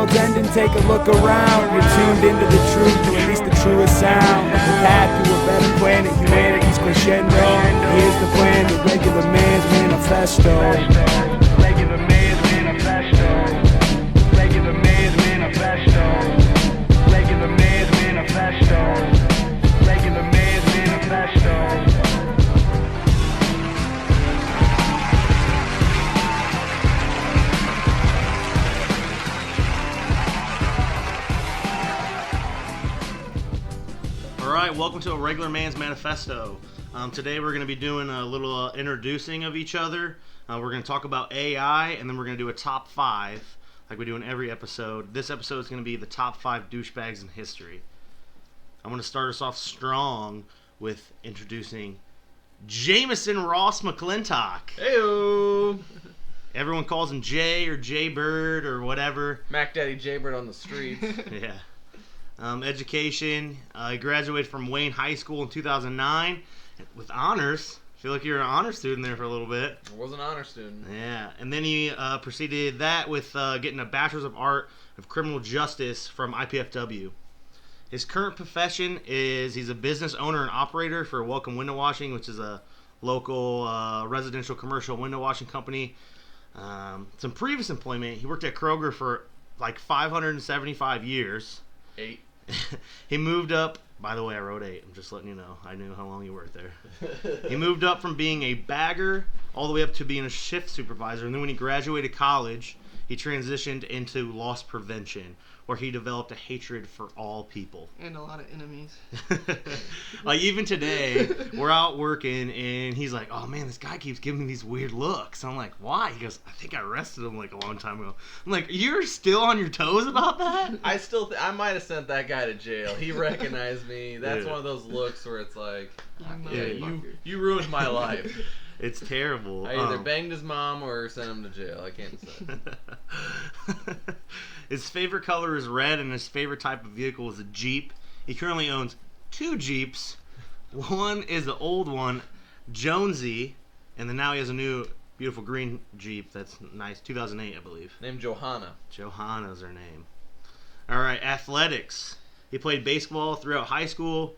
world's ending, take a look around. You're tuned into the truth, or at least the truest sound. The path to a better planet, humanity's crescendo. Here's the plan, the regular man's manifesto. Regular man's manifesto. Regular man's manifesto. Regular man's manifesto. Regular man's manifesto. Alright, welcome to a Regular Man's Manifesto. Today we're going to be doing a little introducing of each other. We're going to talk about AI, and then we're going to do a top 5, like we do in every episode. This episode is going to be the top 5 douchebags in history. I'm going to start us off strong with introducing Jameson Ross McClintock. Heyo! Everyone calls him Jay or Jay Bird or whatever. Mac Daddy Jaybird on the streets. Yeah. Education, he graduated from Wayne High School in 2009 with honors. I feel like you're an honor student there for a little bit. I was an honor student. Yeah, and then he proceeded that with getting a Bachelor's of Art of Criminal Justice from IPFW. His current profession is he's a business owner and operator for Welcome Window Washing, which is a local residential commercial window washing company. Some previous employment, he worked at Kroger for like 575 years. 8. He moved up, by the way, I wrote 8. I'm just letting you know. I knew how long you worked there. He moved up from being a bagger all the way up to being a shift supervisor. And then when he graduated college, he transitioned into loss prevention, where he developed a hatred for all people. And a lot of enemies. Like, even today, we're out working, and he's like, oh, man, this guy keeps giving me these weird looks. I'm like, why? He goes, I think I arrested him, like, a long time ago. I'm like, you're still on your toes about that? I might have sent that guy to jail. He recognized me. That's Yeah. one of those looks where it's like, Yeah, you ruined my life. It's terrible. I either banged his mom or sent him to jail. I can't decide. His favorite color is red, and his favorite type of vehicle is a Jeep. He currently owns 2 Jeeps. One is the old one, Jonesy, and then now he has a new, beautiful green Jeep that's nice, 2008, I believe. Named Johanna. Johanna's her name. All right, athletics. He played baseball throughout high school.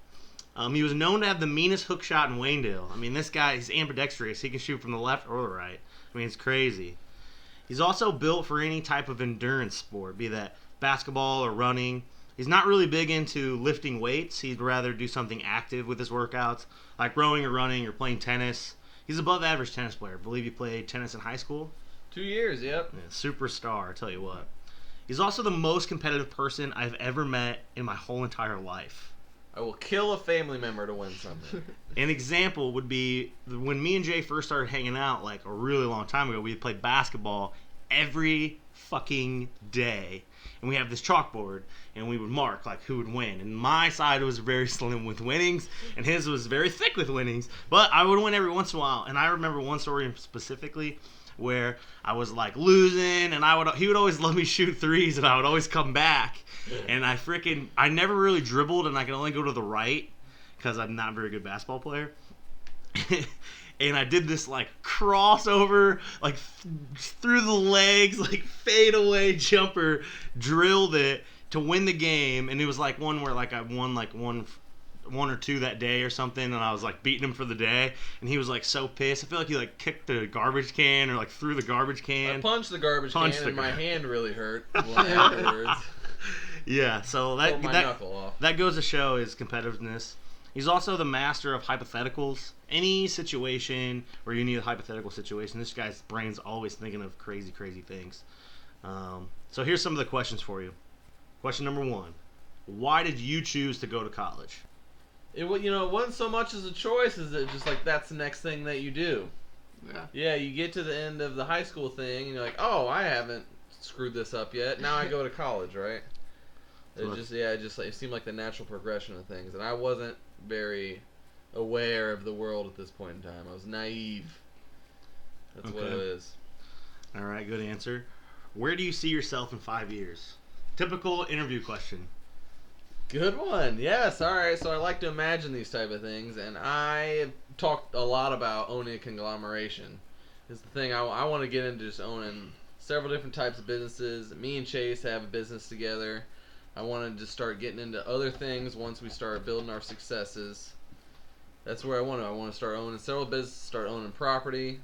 He was known to have the meanest hook shot in Waynedale. I mean, this guy, he's ambidextrous. He can shoot from the left or the right. I mean, it's crazy. He's also built for any type of endurance sport, be that basketball or running. He's not really big into lifting weights. He'd rather do something active with his workouts, like rowing or running or playing tennis. He's above average tennis player. I believe he played tennis in high school. 2 years, yep. Yeah, superstar, I tell you what. He's also the most competitive person I've ever met in my whole entire life. I will kill a family member to win something. An example would be when me and Jay first started hanging out, like a really long time ago. We played basketball every fucking day, and we have this chalkboard, and we would mark like who would win. And my side was very slim with winnings, and his was very thick with winnings. But I would win every once in a while. And I remember one story specifically where I was like losing, and he would always let me shoot threes, and I would always come back. And I never really dribbled, and I could only go to the right because I'm not a very good basketball player. And I did this like crossover, like through the legs, like fade away jumper, drilled it to win the game. And it was like one where like I won like one or two that day or something, and I was like beating him for the day, and he was like so pissed. I feel like he like kicked the garbage can or like threw the garbage can. I punched the garbage can, and my hand really hurt afterwards. Yeah, so that goes to show his competitiveness. He's also the master of hypotheticals. Any situation where you need a hypothetical situation, this guy's brain's always thinking of crazy, crazy things. So here's some of the questions for you. Question number 1. Why did you choose to go to college? It wasn't so much as a choice as it just like that's the next thing that you do. Yeah, you get to the end of the high school thing, and you're like, oh, I haven't screwed this up yet. Now I go to college, right? It seemed like the natural progression of things, and I wasn't very aware of the world at this point in time. I was naive. That's what it is. All right, good answer. Where do you see yourself in 5 years? Typical interview question. Good one. Yes. All right. So I like to imagine these type of things, and I have talked a lot about owning a conglomeration. Is the thing I want to get into, just owning several different types of businesses. Me and Chase have a business together. I wanted to start getting into other things once we start building our successes. That's where I want to. I want to start owning several businesses, start owning property,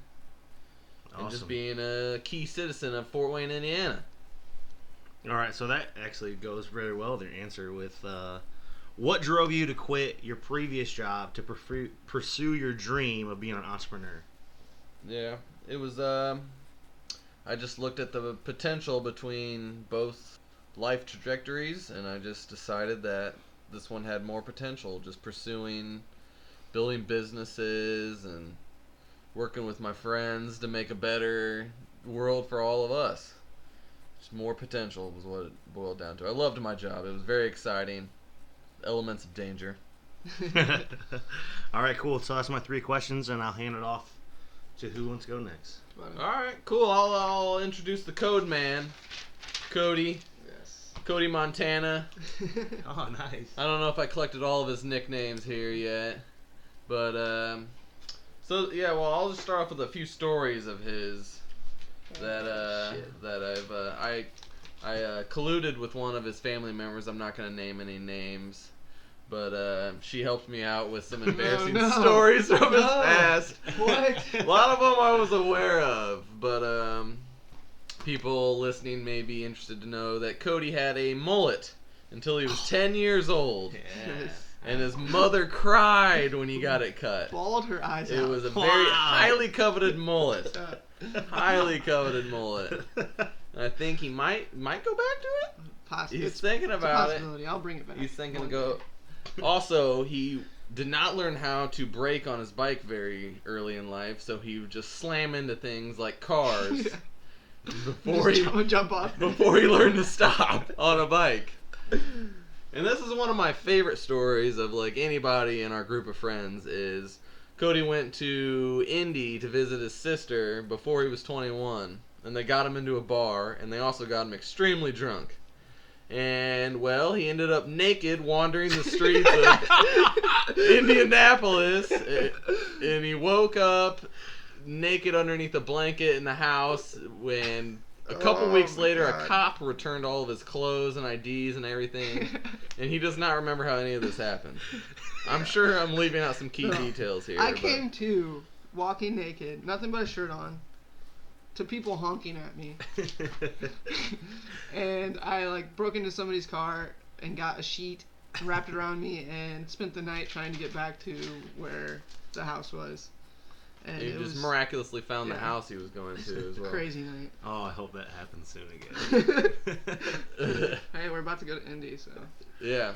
and just being a key citizen of Fort Wayne, Indiana. All right, so that actually goes very well with your answer with what drove you to quit your previous job to pursue your dream of being an entrepreneur? Yeah, it was, I just looked at the potential between both life trajectories, and I just decided that this one had more potential, just pursuing building businesses and working with my friends to make a better world for all of us. Just more potential was what it boiled down to. I loved my job. It was very exciting. Elements of danger. All right, cool. So that's my 3 questions, and I'll hand it off to who wants to go next. All right, cool. I'll introduce the code man, Cody. Yes. Cody Montana. Oh, nice. I don't know if I collected all of his nicknames here yet, but so yeah. Well, I'll just start off with a few stories of his that I colluded with one of his family members. I'm not gonna name any names, but she helped me out with some embarrassing stories from his past. What? A lot of them I was aware of, but people listening may be interested to know that Cody had a mullet until he was 10 years old. Yeah. And his mother cried when he got it cut. Bawled her eyes out. It was a very highly coveted mullet. Highly coveted mullet. And I think he might go back to it. He's thinking about it. I'll bring it back. He's thinking to go. Also, he did not learn how to brake on his bike very early in life, so he would just slam into things like cars before he jump off. before he learned to stop on a bike. And this is one of my favorite stories of like anybody in our group of friends is Cody went to Indy to visit his sister before he was 21, and they got him into a bar, and they also got him extremely drunk. And, well, he ended up naked wandering the streets of Indianapolis, and he woke up naked underneath a blanket in the house when a couple weeks later a cop returned all of his clothes and IDs and everything, and he does not remember how any of this happened. I'm sure I'm leaving out some key details here. I came to walking naked, nothing but a shirt on, to people honking at me. And I like broke into somebody's car and got a sheet, wrapped it around me, and spent the night trying to get back to where the house was. And he just miraculously found the house he was going to as well. Crazy night. Oh, I hope that happens soon again. Hey, we're about to go to Indy, so. Yeah.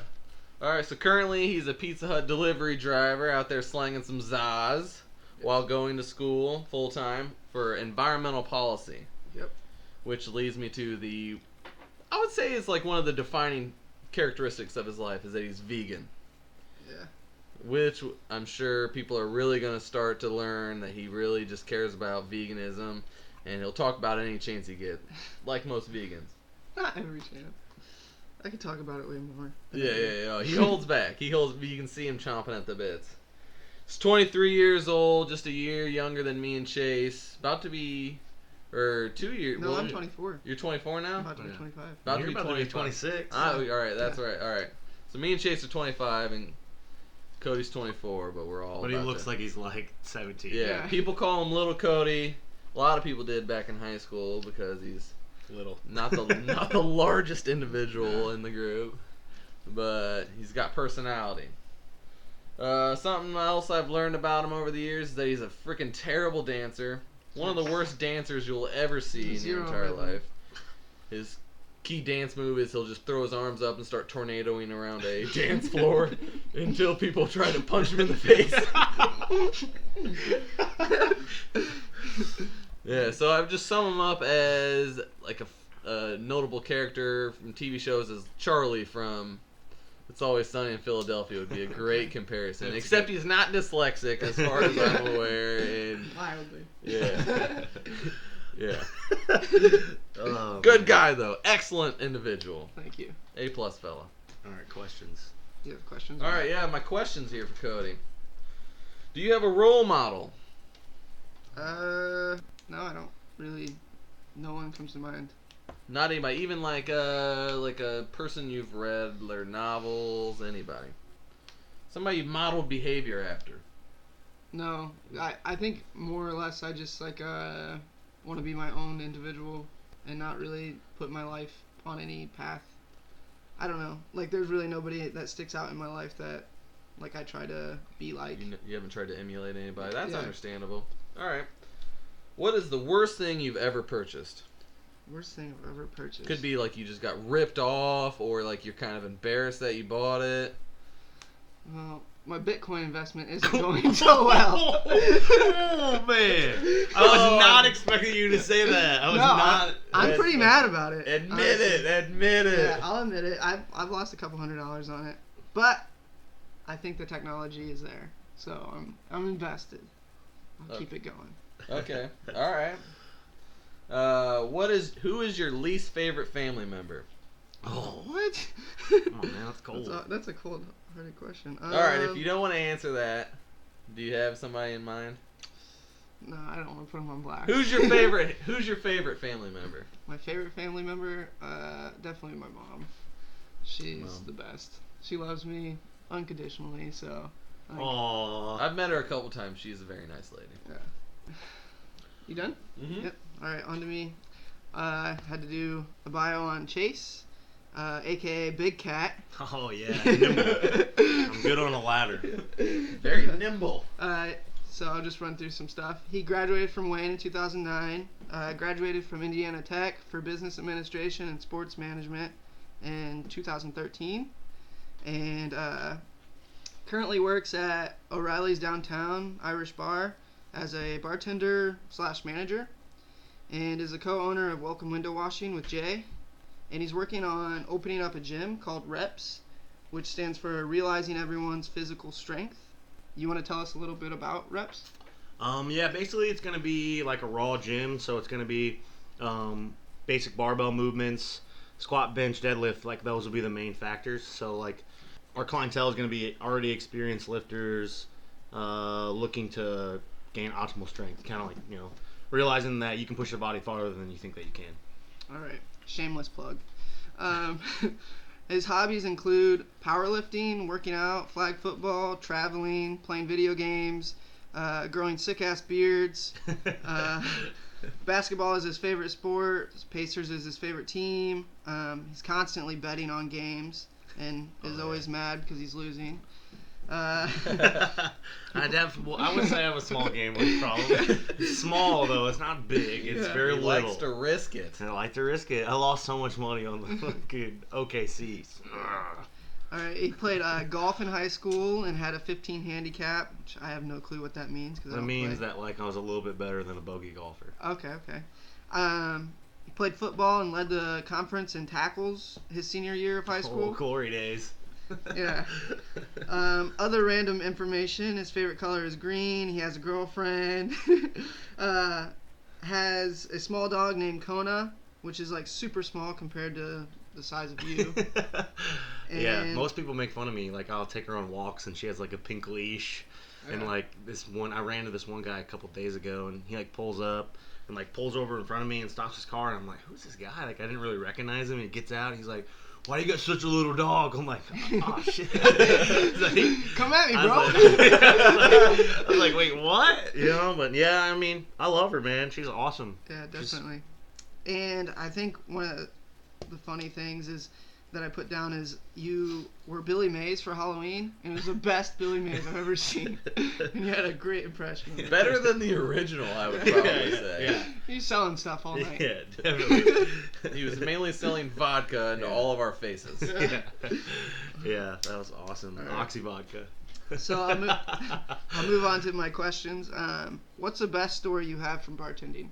Alright, so currently he's a Pizza Hut delivery driver out there slanging some zaz while going to school full time for environmental policy. Yep. Which leads me to I would say it's like one of the defining characteristics of his life is that he's vegan. Yeah. Which I'm sure people are really going to start to learn that he really just cares about veganism, and he'll talk about it any chance he gets, like most vegans. Not every chance. I could talk about it way more. Yeah. He holds back. You can see him chomping at the bits. He's 23 years old, just a year younger than me and Chase. About to be, or 2 years. No, I'm 24. You're 24 now? I'm about to be 25. About You're to be 26. All right, that's right. All right. So me and Chase are 25, and Cody's 24, but we're all. But he looks like he's like 17. Yeah, people call him Little Cody. A lot of people did back in high school because he's Little. not the largest individual in the group, but he's got personality. Something else I've learned about him over the years is that he's a freaking terrible dancer. One of the worst dancers you'll ever see in your entire life. His key dance move is he'll just throw his arms up and start tornadoing around a dance floor until people try to punch him in the face. Yeah, so I've just summed him up as like a notable character from TV shows as Charlie from It's Always Sunny in Philadelphia would be a great comparison. That's Except good. he's not dyslexic as far as I'm aware. And Wildly. yeah. Yeah. Oh, Good guy though. Excellent individual. Thank you. A+ fella. All right, questions. Do you have questions? All right, yeah, my question's here for Cody. Do you have a role model? No, I don't really No one comes to mind. Not anybody, even like a person you've read their novels, anybody. Somebody you've modeled behavior after. No, I think more or less I just like want to be my own individual and not really put my life on any path. I don't know. Like there's really nobody that sticks out in my life that like I try to be like. You haven't tried to emulate anybody. That's Yeah. understandable. All right. What is the worst thing you've ever purchased? Worst thing I've ever purchased. Could be like you just got ripped off, or like you're kind of embarrassed that you bought it. Well, my Bitcoin investment isn't going so well. Oh man, I was not expecting you to say that. I was not. I'm pretty mad about it. Admit it. Admit it. Yeah, I'll admit it. I've lost a couple $100 on it, but I think the technology is there, so I'm invested. I'll keep it going. Okay. All right. Who is your least favorite family member? Oh, What? oh man, that's cold. That's a cold-hearted question. All right. If you don't want to answer that, do you have somebody in mind? No, I don't want to put him on blast. Who's your favorite? Who's your favorite family member? My favorite family member? Definitely my mom. She's the best. She loves me unconditionally, so. Oh, I've met her a couple times. She's a very nice lady. Yeah. You done? Mm-hmm. Yep. All right, on to me. Had to do a bio on Chase, aka Big Cat. oh yeah, nimble. I'm good on a ladder. Very nimble. So I'll just run through some stuff. He graduated from Wayne in 2009. Graduated from Indiana Tech for Business Administration and Sports Management in 2013. And currently works at O'Reilly's Downtown Irish Bar as a bartender / manager. And is a co-owner of Welcome Window Washing with Jay. And he's working on opening up a gym called Reps, which stands for Realizing Everyone's Physical Strength. You want to tell us a little bit about Reps? Yeah, basically it's gonna be like a raw gym, so it's gonna be basic barbell movements, squat, bench, deadlift. Like those will be the main factors. So like our clientele is gonna be already experienced lifters, looking to gain optimal strength. Kind of like realizing that you can push your body farther than you think that you can. All right, shameless plug. His hobbies include powerlifting, working out, flag football, traveling, playing video games, growing sick-ass beards. Basketball is his favorite sport. Pacers is his favorite team. He's constantly betting on games and is always mad because he's losing. I would say I have a small gambling problem. It's small though; it's not big. It's very He little. likes to risk it. I like to risk it. I lost so much money on the fucking OKCs. All right, he played golf in high school and had a 15 handicap, which I have no clue what that means. That means that like I was a little bit better than a bogey golfer. Okay. He played football and led the conference in tackles his senior year of high school. Oh, glory days. Yeah. Other random information. His favorite color is green. He has a girlfriend. Has a small dog named Kona, which is like super small compared to the size of you. Yeah, most people make fun of me. Like I'll take her on walks and she has like a pink leash. And like I ran into this one guy a couple days ago and he like pulls up and like pulls over in front of me and stops his car and I'm like, who's this guy? Like I didn't really recognize him. And he gets out and he's like, why do you got such a little dog? I'm like, oh shit. Like, come at me, bro. I was like, wait, what? But yeah, I mean, I love her, man. She's awesome. Yeah, definitely. And I think one of the funny things is that I put down is you were Billy Mays for Halloween, and it was the best Billy Mays I've ever seen. And you had a great impression of it. Better than the original, I would probably say. Yeah. He's selling stuff all night. Yeah, definitely. He was mainly selling vodka into all of our faces. Yeah, that was awesome. Right. Oxy vodka. So I'll move on to my questions. What's the best story you have from bartending?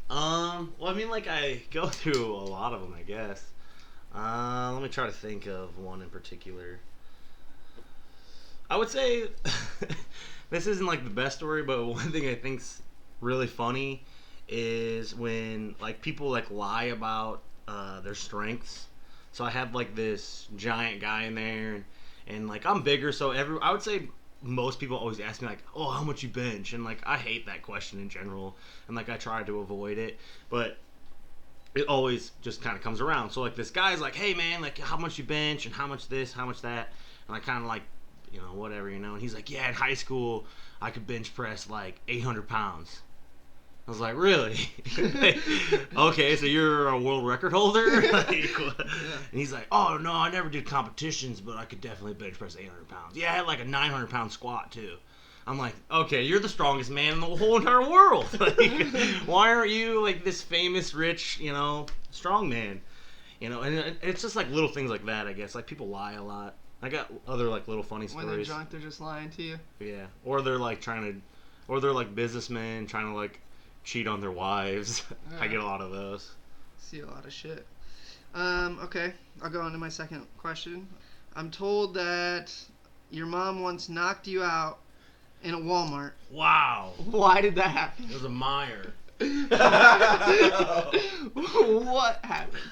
Well, I mean, like, I go through a lot of them, I guess. Let me try to think of one in particular. I would say this isn't like the best story, but one thing I think's really funny is when like people like lie about their strengths. So I have like this giant guy in there, and like I'm bigger, so I would say most people always ask me like, oh, how much you bench? And like I hate that question in general, and like I try to avoid it, but it always just kind of comes around. So like this guy's like, hey man, like how much you bench and how much this, how much that, and I kind of like, whatever, and he's like, yeah, in high school I could bench press like 800 pounds. I was like, really? Okay, so you're a world record holder? And he's like, oh no, I never did competitions, but I could definitely bench press 800 pounds. Yeah, I had like a 900 pound squat too. I'm like, okay, you're the strongest man in the whole entire world. Like, why aren't you like this famous, rich, strong man? And it's just like little things like that, I guess. Like people lie a lot. I got other like little funny stories. When they're drunk, they're just lying to you. Yeah, or they're like they're like businessmen trying to like cheat on their wives. I get a lot of those. See a lot of shit. Okay, I'll go on to my second question. I'm told that your mom once knocked you out in a Walmart. Wow. Why did that happen? It was a Meyer. What happened?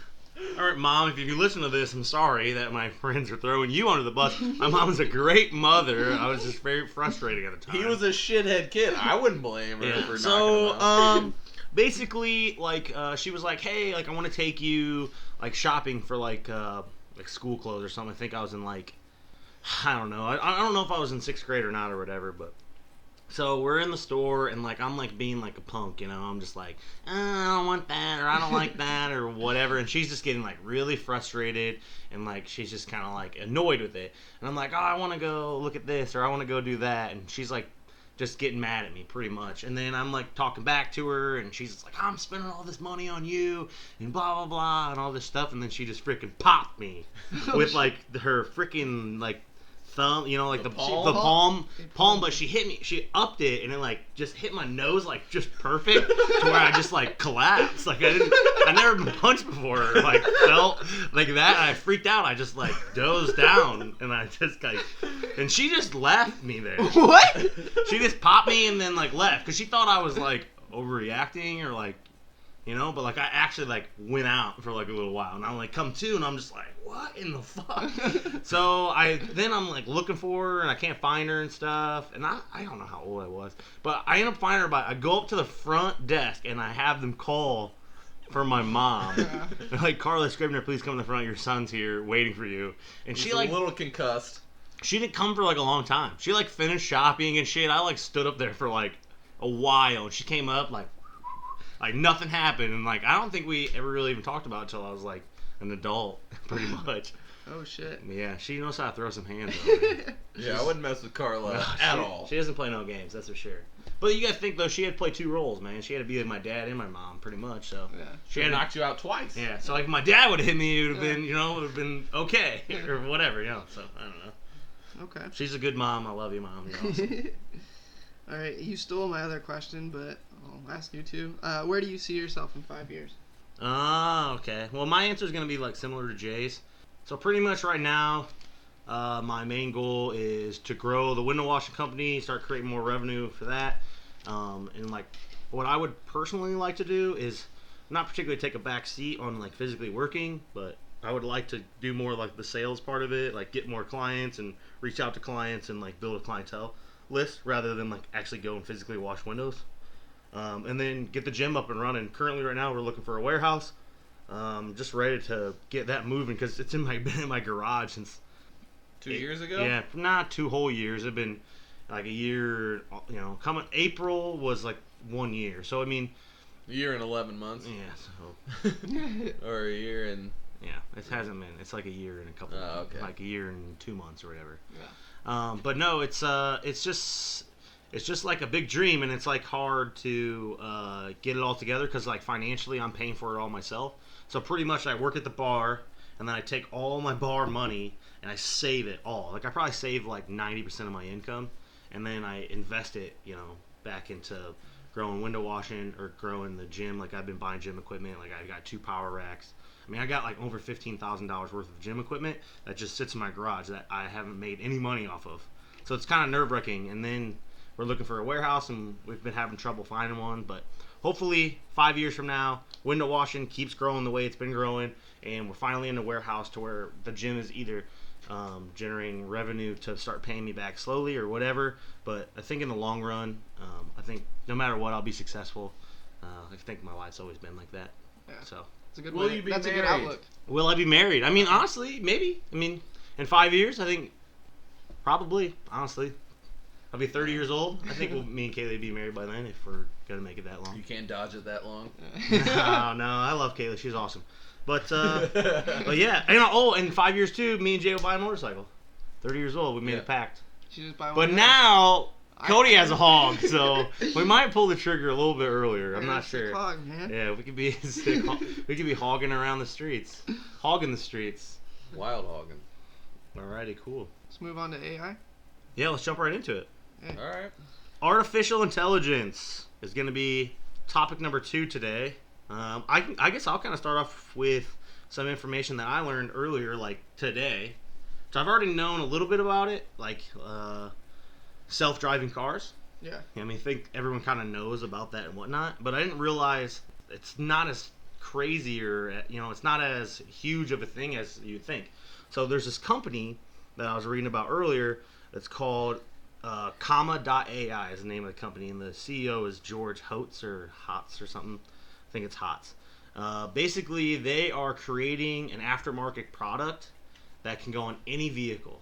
All right, Mom, if you listen to this, I'm sorry that my friends are throwing you under the bus. My mom's a great mother. I was just very frustrated at the time. He was a shithead kid. I wouldn't blame her for knocking so, him out. basically, like, she was like, hey, like, I want to take you, like, shopping for, like school clothes or something. I think I was in, like, I don't know. I don't know if I was in 6th grade or not or whatever, but... So we're in the store, and, like, I'm, like, being, like, a punk, I'm just like, I don't want that, or I don't like that, or whatever, and she's just getting, like, really frustrated, and, like, she's just kind of, like, annoyed with it. And I'm like, oh, I want to go look at this, or I want to go do that, and she's, like, just getting mad at me, pretty much. And then I'm, like, talking back to her, and she's just like, I'm spending all this money on you, and blah, blah, blah, and all this stuff, and then she just freaking popped me with, like, her freaking, like, thumb, like the palm, but she hit me, she upped it, and it like just hit my nose like just perfect to where I just like collapsed. Like I never been punched before, or, like felt like that, and I freaked out. I just like dozed down, and I just like, and she just left me there. What? She just popped me and then like left because she thought I was like overreacting or like, but like I actually like went out for like a little while, and I like come to, and I'm just like, what in the fuck? So I'm like looking for her, and I can't find her and stuff, and I don't know how old I was, but I end up finding her. But I go up to the front desk, and I have them call for my mom. They're like, Carla Scribner, please come to the front. Your son's here waiting for you. And He's she like a little concussed. She didn't come for like a long time. She like finished shopping and shit. I like stood up there for like a while, and she came up like nothing happened, and like I don't think we ever really even talked about it until I was like an adult, pretty much. Oh shit. Yeah, she knows how to throw some hands. Yeah, I wouldn't mess with Carla at all. She doesn't play no games, that's for sure. But you gotta think though, she had to play 2 roles, man. She had to be my dad and my mom, pretty much. So yeah, she had knocked you out twice. Yeah, so like if my dad would have hit me, it would have been, it would have been okay or whatever, So I don't know. Okay. She's a good mom. I love you, Mom. You're awesome. All right, you stole my other question, but I'll ask you too. Where do you see yourself in 5 years? Okay. Well, my answer is going to be like similar to Jay's. So pretty much right now, my main goal is to grow the window washing company, start creating more revenue for that. And like what I would personally like to do is not particularly take a back seat on like physically working, but I would like to do more like the sales part of it, like get more clients and reach out to clients and like build a clientele list rather than like actually go and physically wash windows. And then get the gym up and running. Currently, right now, we're looking for a warehouse. Just ready to get that moving because it's been in my garage since 2 years ago. Yeah, not 2 whole years. It's been like a year. Coming April was like 1 year. So I mean, a year and 11 months. Yeah. So. Or a year and. Yeah, it hasn't been. It's like a year and a couple. Okay. Like a year and 2 months or whatever. Yeah. But no, it's just like a big dream, and it's like hard to get it all together because like financially I'm paying for it all myself. So pretty much I work at the bar, and then I take all my bar money and I save it all. Like I probably save like 90% of my income, and then I invest it, back into growing window washing or growing the gym. Like I've been buying gym equipment. Like I got 2 power racks. I mean, I got like over $15,000 worth of gym equipment that just sits in my garage that I haven't made any money off of. So it's kind of nerve-wracking. And then we're looking for a warehouse, and we've been having trouble finding one. But hopefully 5 years from now, window washing keeps growing the way it's been growing, and we're finally in a warehouse to where the gym is either generating revenue to start paying me back slowly or whatever. But I think in the long run, I think no matter what, I'll be successful. I think my life's always been like that. Yeah. So It's a good Will way. you be That's a good married? outlook. Will I be married? I mean, honestly, maybe. I mean, in 5 years, I think probably. Honestly, I'll be 30 years old. I think me and Kaylee be married by then if we're gonna make it that long. You can't dodge it that long. No, I love Kaylee. She's awesome. But yeah, in 5 years too, me and Jay will buy a motorcycle. 30 years old, we made a pact. She just buy one. But now Cody has a hog, so we might pull the trigger a little bit earlier. I'm not sure. Hog, man. Yeah, we could be we could be hogging around the streets, hogging the streets. Wild hogging. Alrighty, cool. Let's move on to AI. Yeah, let's jump right into it. All right. Artificial intelligence is going to be topic number 2 today. I guess I'll kind of start off with some information that I learned earlier, like today. So I've already known a little bit about it, like self-driving cars. Yeah. I mean, I think everyone kind of knows about that and whatnot, but I didn't realize it's not as crazy or, it's not as huge of a thing as you'd think. So there's this company that I was reading about earlier that's called Comma.ai is the name of the company, and the CEO is George Hotz or something. I think it's Hotz. Basically, they are creating an aftermarket product that can go on any vehicle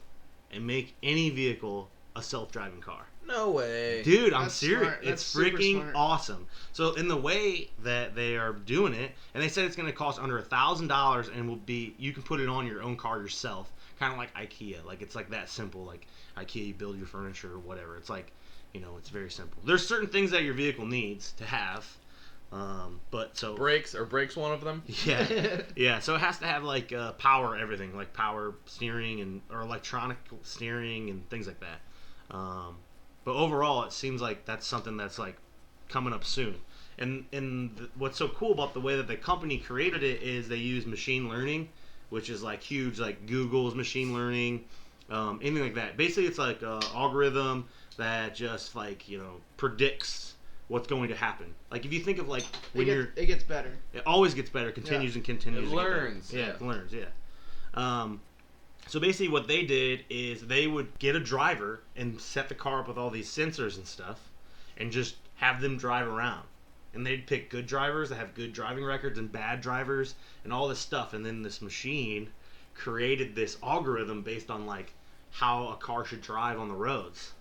and make any vehicle a self-driving car. No way. Dude, I'm That's serious. smart. It's That's super freaking smart. awesome. So in the way that they are doing it, and they said it's going to cost under $1,000 and will be, you can put it on your own car yourself, kind of like IKEA. Like it's like that simple. Like IKEA, you build your furniture or whatever. It's like, it's very simple. There's certain things that your vehicle needs to have. But so Brakes one of them? yeah. So it has to have like power everything, like power steering or electronic steering and things like that. But overall, it seems like that's something that's like coming up soon. And what's so cool about the way that the company created it is they use machine learning, which is like huge, like Google's machine learning, anything like that. Basically, it's like an algorithm that just like predicts what's going to happen. Like if you think of like when it gets better. it always gets better, continues and continues. It to get better. learns. Yeah, it learns. Yeah. So basically, what they did is they would get a driver and set the car up with all these sensors and stuff, and just have them drive around. And they'd pick good drivers that have good driving records and bad drivers and all this stuff. And then this machine created this algorithm based on like how a car should drive on the roads.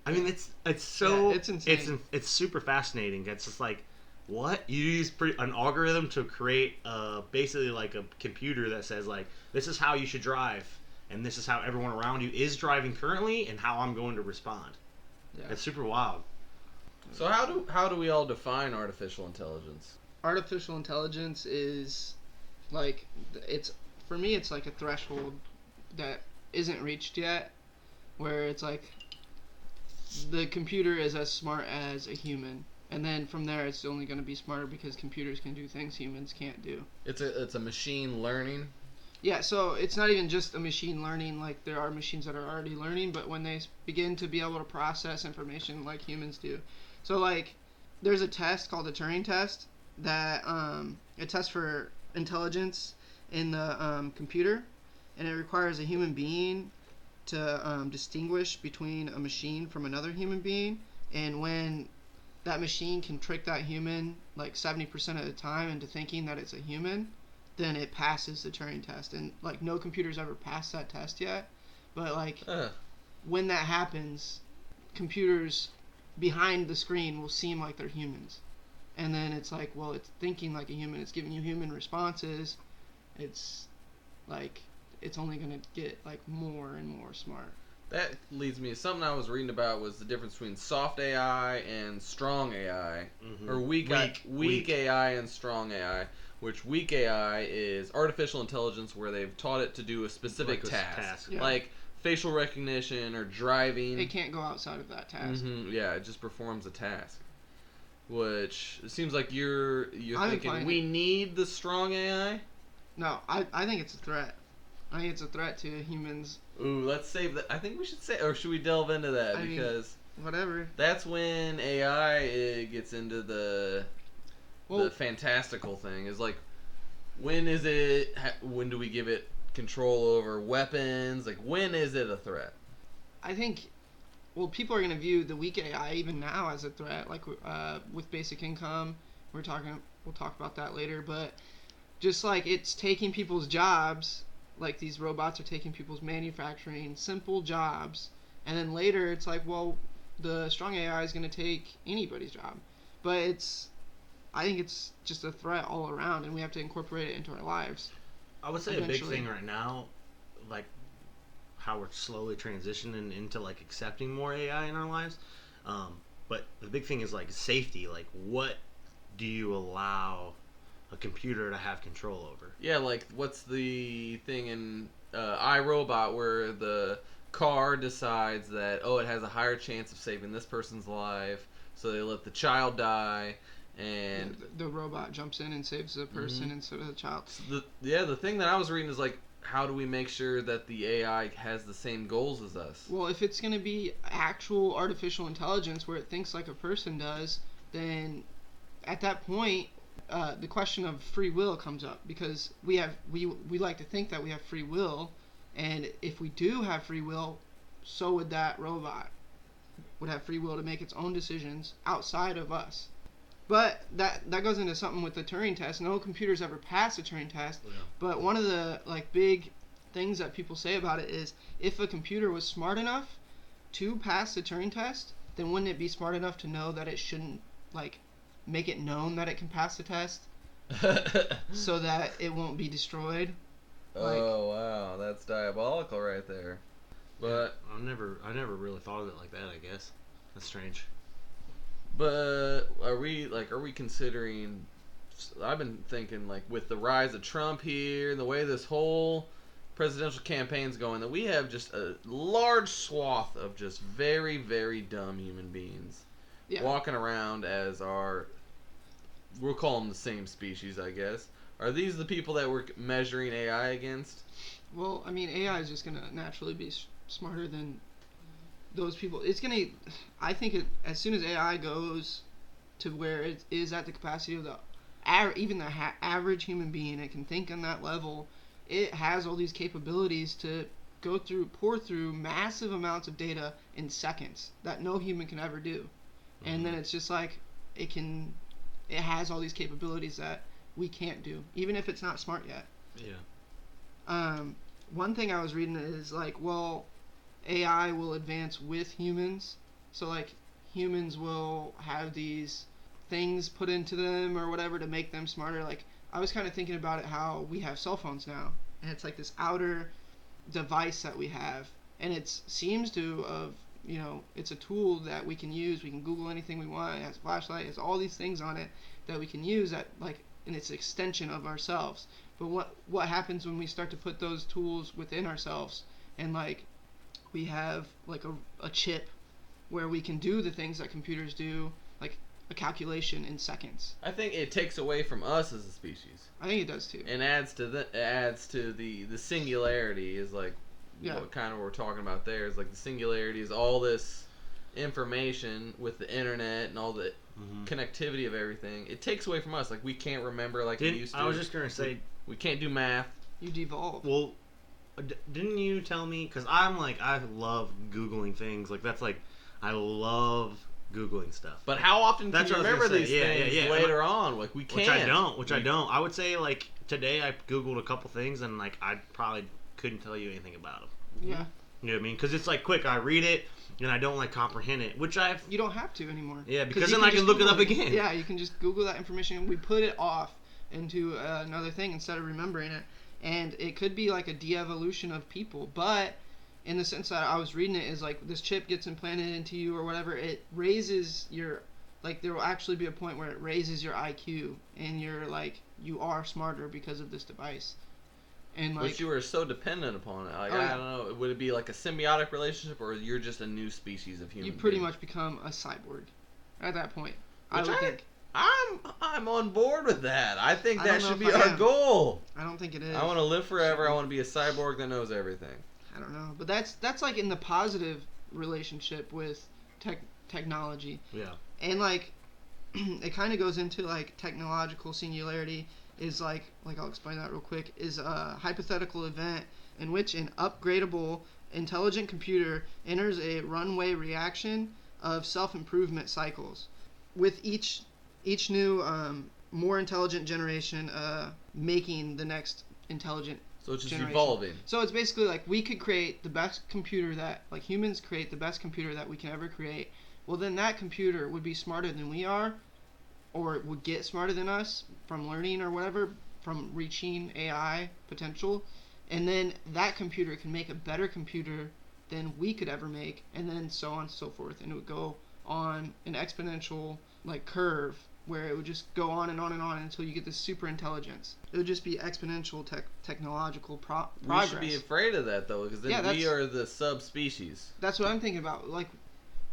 I mean, it's so it's insane. It's super fascinating. It's just like, what? You use an algorithm to create basically like a computer that says like, this is how you should drive, and this is how everyone around you is driving currently, and how I'm going to respond. Yeah. It's super wild. So how do we all define artificial intelligence? Artificial intelligence is like for me it's like a threshold that isn't reached yet, where it's like the computer is as smart as a human, and then from there it's only going to be smarter because computers can do things humans can't do. It's a machine learning. Yeah, so it's not even just a machine learning, like there are machines that are already learning, but when they begin to be able to process information like humans do. So like there's a test called the Turing test that a test for intelligence in the computer, and it requires a human being to distinguish between a machine from another human being, and when that machine can trick that human like 70% of the time into thinking that it's a human, then it passes the Turing test. And like no computer's ever passed that test yet, but like when that happens, computers behind the screen will seem like they're humans, and then it's like, well, it's thinking like a human, it's giving you human responses, it's like it's only going to get like more and more smart. That leads me to something I was reading about was the difference between soft AI and strong AI, or weak AI and strong AI. Which weak AI is artificial intelligence where they've taught it to do a specific task. Yeah. Like facial recognition or driving. It can't go outside of that task. Yeah, it just performs a task. Which it seems like you're thinking we need the strong AI. No, I think it's a threat. I think it's a threat to humans. Ooh, let's save that. I think we should say, or should we delve into that? Because whatever. That's when AI gets into the fantastical thing. Is like, when do we give it control over weapons? Like, when is it a threat? I think, people are going to view the weak AI even now as a threat. Like with basic income, we'll talk about that later. But just like it's taking people's jobs, like these robots are taking people's manufacturing simple jobs, and then later it's like, well, the strong AI is going to take anybody's job. But I think it's just a threat all around, and we have to incorporate it into our lives. I would say eventually. A big thing right now, like how we're slowly transitioning into like accepting more AI in our lives. But the big thing is like safety. Like, what do you allow a computer to have control over? Yeah, like what's the thing in iRobot where the car decides that it has a higher chance of saving this person's life, so they let the child die, and the robot jumps in and saves the person instead of the child. The thing that I was reading is like, how do we make sure that the AI has the same goals as us? Well, if it's going to be actual artificial intelligence where it thinks like a person does, then at that point, the question of free will comes up, because we like to think that we have free will, and if we do have free will, so would that robot would have free will to make its own decisions outside of us. But that goes into something with the Turing test. No computer's ever passed a Turing test, but one of the like big things that people say about it is, if a computer was smart enough to pass the Turing test, then wouldn't it be smart enough to know that it shouldn't like make it known that it can pass the test so that it won't be destroyed? Oh wow, that's diabolical right there. But I never really thought of it like that. I guess that's strange. But are we considering? I've been thinking, like, with the rise of Trump here and the way this whole presidential campaign's going, that we have just a large swath of just very, very dumb human beings walking around as we'll call them the same species, I guess. Are these the people that we're measuring AI against? Well, I mean, AI is just going to naturally be smarter than those people. I think as soon as AI goes to where it is at the capacity of even the average human being, it can think on that level. It has all these capabilities to pour through massive amounts of data in seconds that no human can ever do. And then it's just like it has all these capabilities that we can't do, even if it's not smart yet. Yeah. One thing I was reading is like, well, AI will advance with humans, so like humans will have these things put into them or whatever to make them smarter. Like, I was kind of thinking about it, how we have cell phones now, and it's like this outer device that we have, and it seems to it's a tool that we can use. We can Google anything we want. It has a flashlight. It has all these things on it that we can use and it's an extension of ourselves. But what happens when we start to put those tools within ourselves, and like we have like a chip where we can do the things that computers do, like a calculation in seconds? I think it takes away from us as a species. I think it does too. And adds to the singularity is like what kind of we're talking about there is like the singularity is all this information with the internet and all the connectivity of everything. It takes away from us. Like, we can't remember like we used to. I was just gonna say we can't do math. You devolve. Well, didn't you tell me? Because I love Googling things. Like, that's like, I love Googling stuff. But how often can you remember these things later on? Like, we can't. Which I don't. I would say, like, today I Googled a couple things, and, like, I probably couldn't tell you anything about them. Yeah. You know what I mean? Because it's, like, quick. I read it, and I don't, like, comprehend it, which You don't have to anymore. Yeah, because then I can look it up again. Yeah, you can just Google that information. We put it off into another thing instead of remembering it. And it could be like a de-evolution of people, but in the sense that I was reading it is like this chip gets implanted into you or whatever, it raises your, like, there will actually be a point where it raises your IQ, and you're like, you are smarter because of this device. And like, but you are so dependent upon it. Like, I don't know, would it be like a symbiotic relationship, or you're just a new species of human you pretty being? much become a cyborg at that point. Which I would think. I'm on board with that. I think that should be our goal. I don't think it is. I want to live forever. I want to be a cyborg that knows everything. I don't know, but that's like in the positive relationship with technology. Yeah. And like, it kind of goes into like technological singularity is like I'll explain that real quick, is a hypothetical event in which an upgradable intelligent computer enters a runway reaction of self-improvement cycles. With each new more intelligent generation making the next intelligent So it's just generation. evolving. So it's basically like we could create the best computer that, like humans create the best computer that we can ever create. Well, then that computer would be smarter than we are, or would get smarter than us from learning or whatever, from reaching AI potential. And then that computer can make a better computer than we could ever make, and then so on and so forth. And it would go on an exponential like curve where it would just go on and on and on until you get this super intelligence. It would just be exponential technological progress. We should be afraid of that though, because then we are the subspecies. That's what I'm thinking about. Like,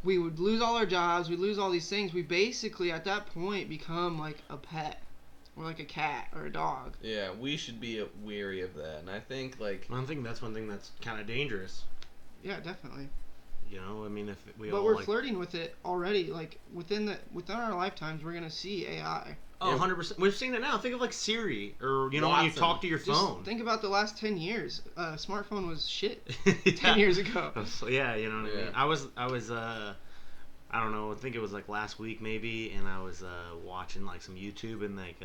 we would lose all our jobs, we'd lose all these things. We basically at that point become like a pet, or like a cat or a dog. Yeah, we should be weary of that, and I think like I think that's one thing that's kind of dangerous. Yeah, definitely. You know, I mean, if we but all we're like, flirting with it already. Like within our lifetimes, we're gonna see AI. oh, 100%. We've seen it now. Think of like Siri, or you know, when you Watson. talk to your Just phone. think about the last 10 years. Smartphone was shit Yeah. 10 years ago. So, yeah, you know what I mean. I was I don't know. I think it was like last week maybe, and I was watching like some YouTube, and like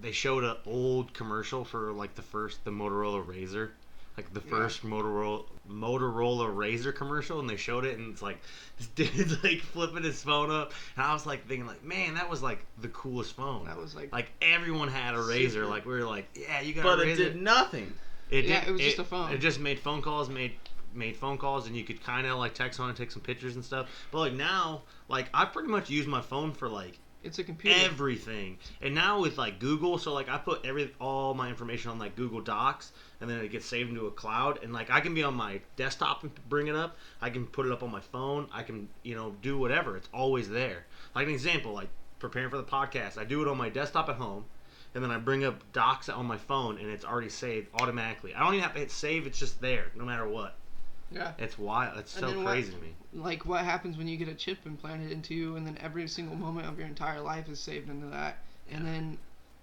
they showed an old commercial for like the Motorola Razr, like the first Motorola Razr commercial, and they showed it, and it's like this dude's like flipping his phone up, and I was like thinking like, man, that was like the coolest phone. That was like everyone had a Razr. super. Like we were like, yeah, you got but a Razr. it did nothing. it was just a phone. It just made phone calls, made phone calls, and you could kind of like text on and take some pictures and stuff. But like now, like I pretty much use my phone for like it's a computer. everything. And now with like Google, so like I put all my information on like Google Docs, and then it gets saved into a cloud, and like I can be on my desktop and bring it up. I can put it up on my phone. I can, you know, do whatever. It's always there. Like an example, like preparing for the podcast, I do it on my desktop at home, and then I bring up Docs on my phone, and it's already saved automatically. I don't even have to hit save. It's just there no matter what. Yeah. It's wild. It's so crazy to me. Like, what happens when you get a chip implanted into you, and then every single moment of your entire life is saved into that, and then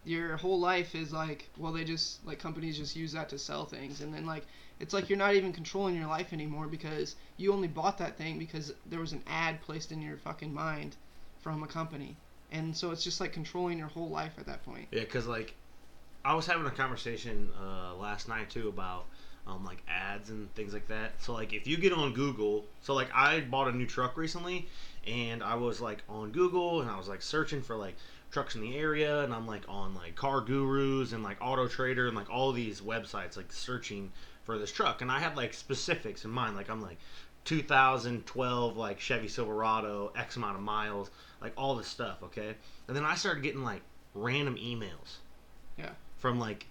your whole life is like, well, they just, like, companies just use that to sell things, and then, like, it's like you're not even controlling your life anymore because you only bought that thing because there was an ad placed in your fucking mind from a company. And so it's just, like, controlling your whole life at that point. Yeah, because, like, I was having a conversation last night, too, about like ads and things like that. So like if you get on Google, so like I bought a new truck recently, and I was like on Google, and I was like searching for like trucks in the area, and I'm like on like Car Gurus and like Auto Trader and like all these websites like searching for this truck, and I had like specifics in mind. Like I'm like 2012 like Chevy Silverado, X amount of miles, like all this stuff, okay? And then I started getting like random emails. Yeah. From like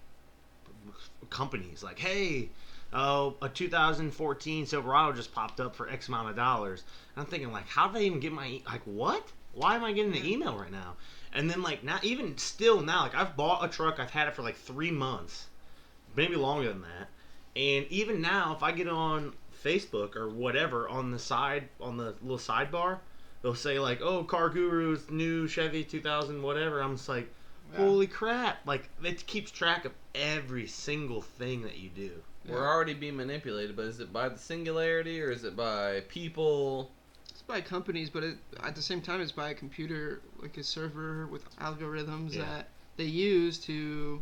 companies like, hey, a 2014 Silverado just popped up for X amount of dollars. And I'm thinking like, how did they even get my like what? Why am I getting an email right now? And then like now, even still now, like I've bought a truck, I've had it for like 3 months, maybe longer than that. And even now, if I get on Facebook or whatever, on the side, on the little sidebar, they'll say like, oh, Car Guru's new Chevy 2000 whatever. I'm just like, holy crap. Like, it keeps track of every single thing that you do. We're already being manipulated, but is it by the singularity or is it by people? It's by companies, but at the same time, it's by a computer, like a server with algorithms that they use to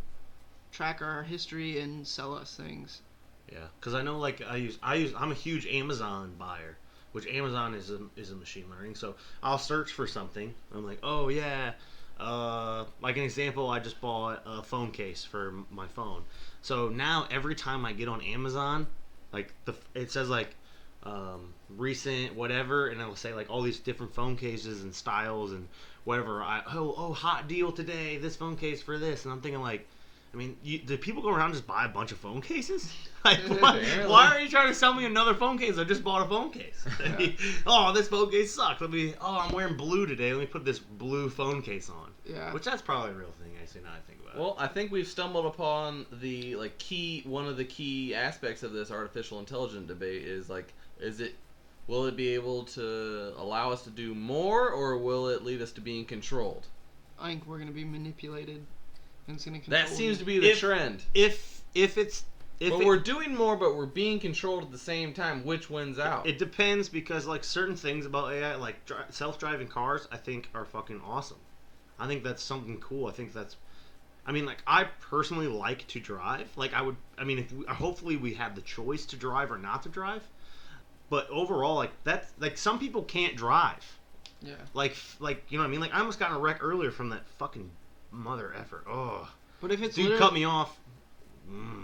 track our history and sell us things. Yeah, because I know, like, I'm a huge Amazon buyer, which Amazon is a machine learning. So I'll search for something. I'm like, oh yeah. Like an example, I just bought a phone case for my phone. So now every time I get on Amazon, like it says like recent whatever, and it'll say like all these different phone cases and styles and whatever. Hot deal today, this phone case for this, and I'm thinking like, I mean, do people go around and just buy a bunch of phone cases? Like, why are you trying to sell me another phone case? I just bought a phone case. Yeah. Oh, this phone case sucks. I'm wearing blue today. Let me put this blue phone case on. Yeah. Which that's probably a real thing, actually, now I think about it. Well, I think we've stumbled upon the one of the key aspects of this artificial intelligence debate is like, will it be able to allow us to do more, or will it lead us to being controlled? I think we're going to be manipulated. And it's going to control. That seems to be the trend. We're doing more, but we're being controlled at the same time. Which wins out? It depends, because like certain things about AI, like self-driving cars, I think are fucking awesome. I think that's something cool. I think that's, I mean, like, I personally like to drive. Like, hopefully we have the choice to drive or not to drive. But overall, like, that's, like, some people can't drive. Yeah. Like, you know what I mean? Like, I almost got in a wreck earlier from that fucking mother effer. Oh. But if it's Dude cut me off.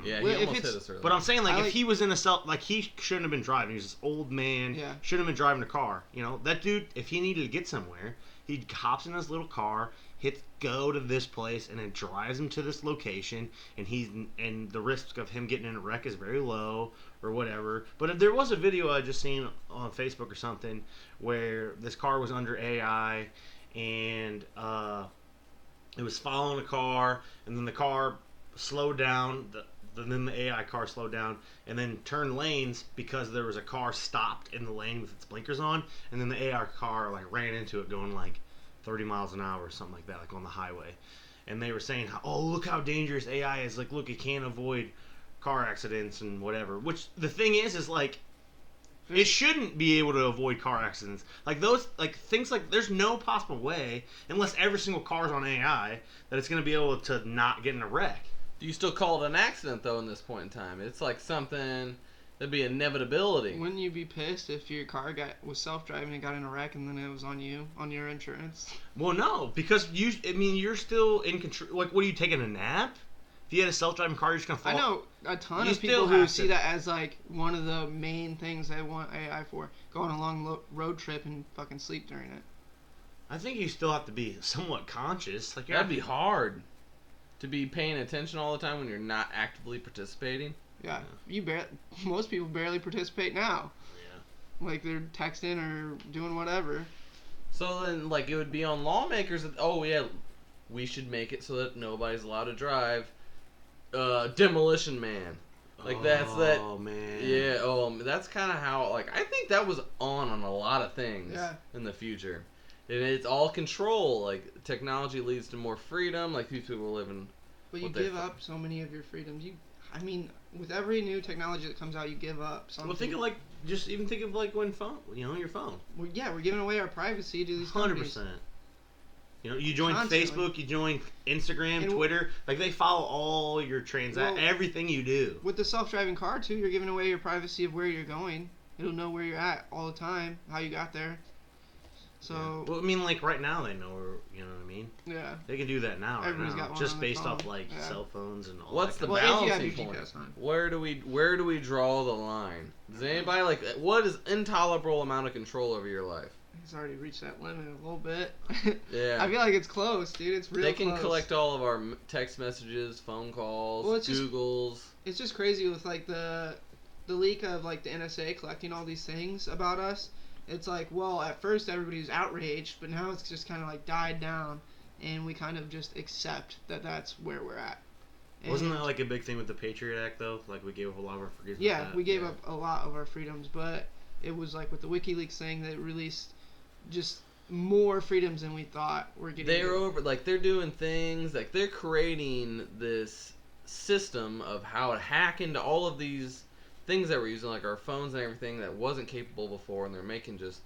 Yeah, Well, he if almost it's- hit us earlier. But I'm saying, like, I if like- he was in like, he shouldn't have been driving. He was this old man. Yeah. Shouldn't have been driving a car. You know, that dude, if he needed to get somewhere, he hops in his little car, hits go to this place, and then drives him to this location, and the risk of him getting in a wreck is very low, or whatever. But there was a video I just seen on Facebook or something, where this car was under AI, and it was following a car, and then the car slowed down, then the AI car slowed down, and then turned lanes because there was a car stopped in the lane with its blinkers on, and then the AI car like ran into it going like 30 miles an hour or something like that, like on the highway. And they were saying, oh, look how dangerous AI is. Like, look, it can't avoid car accidents and whatever. Which the thing is like, it shouldn't be able to avoid car accidents. Like those, like things like, there's no possible way, unless every single car's on AI, that it's going to be able to not get in a wreck. Do you still call it an accident, though, in this point in time? It's like something that'd be inevitability. Wouldn't you be pissed if your car was self-driving and got in a wreck and then it was on you, on your insurance? Well, no, because you're still in control. Like, what are you taking a nap? If you had a self-driving car, you're just gonna fall. I know a ton You of still people who have see to- that as like one of the main things they want AI for. Go on a long road trip and fucking sleep during it. I think you still have to be somewhat conscious. Like, That'd be hard to be paying attention all the time when you're not actively participating. Yeah, most people barely participate now. Yeah. Like they're texting or doing whatever. So then, like, it would be on lawmakers that, oh yeah, we should make it so that nobody's allowed to drive. Demolition Man. Like, that's that. Oh man. Yeah. That's kind of how. Like, I think that was on a lot of things in the future, and it's all control. Like, technology leads to more freedom. Like, these people live in. But you What they give think. up so many of your freedoms. I mean, with every new technology that comes out, you give up something. Well, think of like when phone. You know, your phone. Well, yeah, we're giving away our privacy to these 100%. You know, you join Constantly. Facebook, you join Instagram, And Twitter. Like, they follow all your everything you do. With the self-driving car too, you're giving away your privacy of where you're going. It'll know where you're at all the time, how you got there. So Well, I mean, like right now they know, you know what I mean? yeah. They can do that now. Everybody's right now, got one just on their based off phone. like Yeah. cell phones and all. What's that the kind Well, if you have balancing your point? GPS on. Where do we draw the line? Does anybody like what is intolerable amount of control over your life? He's already reached that limit a little bit. Yeah. I feel like it's close, dude. It's real They can close. collect all of our text messages, phone calls, Well, it's just- Googles. It's just crazy with like the leak of like the NSA collecting all these things about us. It's like, well, at first everybody was outraged, but now it's just kind of like died down, and we kind of just accept that that's where we're at. Wasn't And- that like a big thing with the Patriot Act though? Like we gave up a lot of our freedoms. Yeah, with that. we gave up a lot of our freedoms, but it was like with the WikiLeaks thing that released just more freedoms than we thought were getting. They're over, like, they're doing things, like, they're creating this system of how to hack into all of these things that we're using, like our phones and everything, that wasn't capable before, and they're making just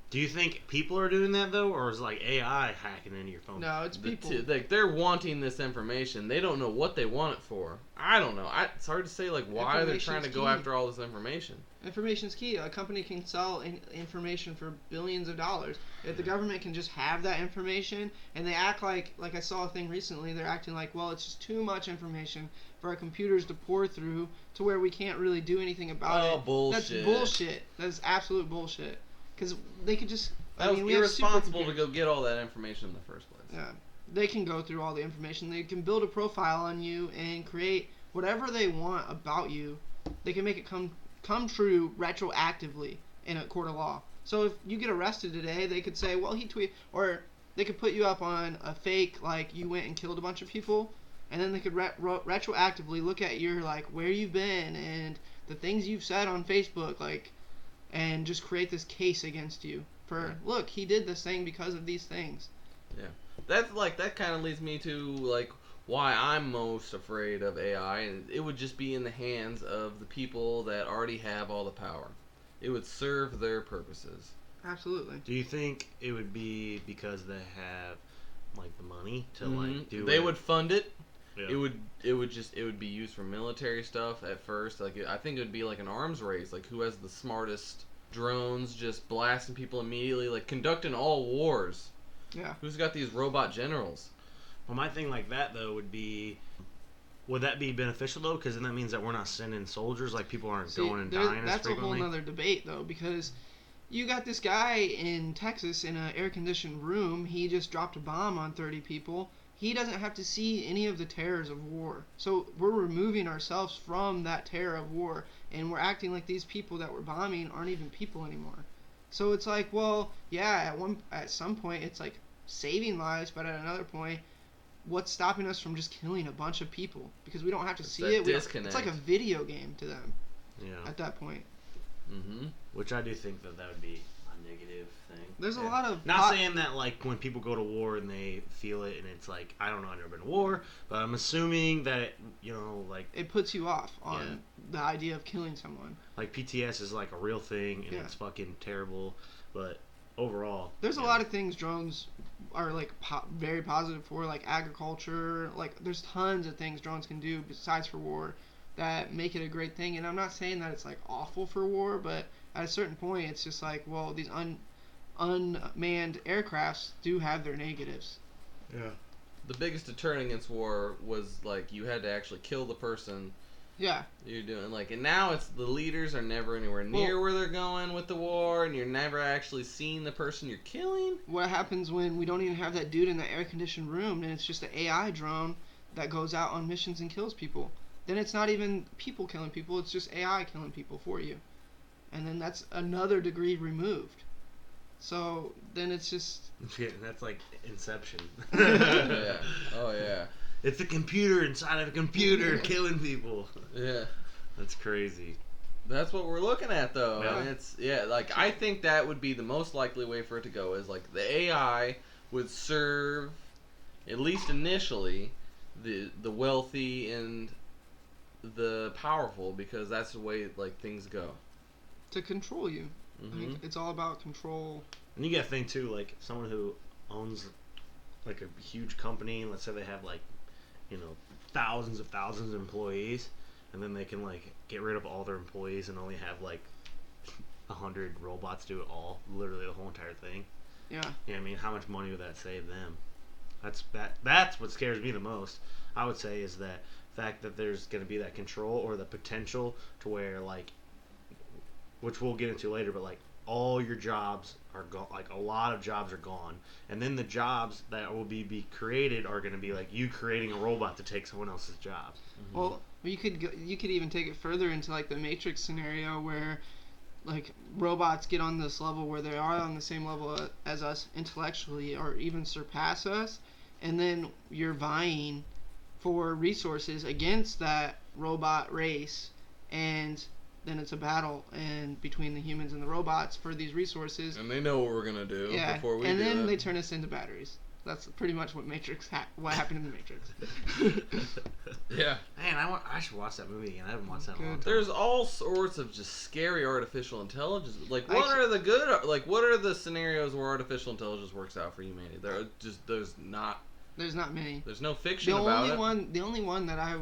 Do you think people are doing that though, or is like AI hacking into your phone? No, it's people. like, they're wanting this information. They don't know what they want it for. I don't know. It's hard to say, like, why they're trying to Information's go key. after all this information. Information's key. A company can sell information for billions of dollars. If the government can just have that information, and they act like I saw a thing recently, they're acting like, well, it's just too much information for our computers to pour through to where we can't really do anything about it. Bullshit. That's bullshit. That's absolute bullshit. Because they could just. That was we have irresponsible to supercomputers. go get all that information in the first place. Yeah. They can go through all the information. They can build a profile on you and create whatever they want about you. They can make it come true retroactively in a court of law. So if you get arrested today, they could say, well, he tweeted, or they could put you up on a fake, like you went and killed a bunch of people, and then they could retroactively look at your, like, where you've been and the things you've said on Facebook, like, and just create this case against you for, look, he did this thing because of these things. That's like, that kind of leads me to, like, why I'm most afraid of AI, and it would just be in the hands of the people that already have all the power. It would serve their purposes. Absolutely. Do you think it would be because they have like the money to like do. They would fund it. Yeah. It would be used for military stuff at first. Like I think it would be like an arms race, like who has the smartest drones, just blasting people immediately, like conducting all wars. Yeah. Who's got these robot generals? Well, my thing like that though would that be beneficial though? Because then that means that we're not sending soldiers, like people aren't going and dying as that's frequently. a whole nother debate though, because you got this guy in Texas in an air-conditioned room. He just dropped a bomb on 30 people. He doesn't have to see any of the terrors of war. So we're removing ourselves from that terror of war, and we're acting like these people that we're bombing aren't even people anymore. So it's like, well, yeah, at some point it's like saving lives, but at another point, what's stopping us from just killing a bunch of people? Because we don't have to see it. It's like a video game to them. Yeah. At that point. Which I do think that would be a negative thing. There's a lot of not saying that like when people go to war and they feel it and it's like I don't know, I've never been to war, but I'm assuming that like it puts you off on the idea of killing someone. Like PTS is like a real thing and it's fucking terrible, but overall there's a lot of things drones are like very positive for, like agriculture. Like there's tons of things drones can do besides for war that make it a great thing. And I'm not saying that it's like awful for war, but at a certain point it's just like, well, these unmanned aircrafts do have their negatives. Yeah. The biggest deterrent against war was like you had to actually kill the person. Yeah. You're doing like, and now it's the leaders are never anywhere near where they're going with the war, and you're never actually seeing the person you're killing. What happens when we don't even have that dude in the air-conditioned room, and it's just an AI drone that goes out on missions and kills people? Then it's not even people killing people, it's just AI killing people for you. And then that's another degree removed. So then it's just... Yeah, that's like Inception. Yeah. Oh, yeah. It's a computer inside of a computer killing people. Yeah. That's crazy. That's what we're looking at, though. Yeah. And it's, like, I think that would be the most likely way for it to go, is like the AI would serve, at least initially, the wealthy and the powerful, because that's the way like things go. To control you. I mean, it's all about control. And you got to think too, like someone who owns like a huge company, let's say they have like, thousands of employees, and then they can like get rid of all their employees and only have like 100 robots do it all, literally the whole entire thing. Yeah. Yeah, I mean, how much money would that save them? That's what scares me the most, I would say, is that fact that there's going to be that control or the potential to where like, which we'll get into later, but like all your jobs are gone, like a lot of jobs are gone, and then the jobs that will be created are going to be like you creating a robot to take someone else's job. Well, you could even take it further into like the Matrix scenario where like robots get on this level where they are on the same level as us intellectually or even surpass us, and then you're vying for resources against that robot race, and then it's a battle and between the humans and the robots for these resources. And they know what we're gonna do before we and do then it. they turn us into batteries. That's pretty much what what happened in the Matrix. Yeah. Man, I should watch that movie again. I haven't watched that in a long time. There's all sorts of just scary artificial intelligence. Like, what are the scenarios where artificial intelligence works out for humanity? There's not many. There's no fiction about it. The only one that I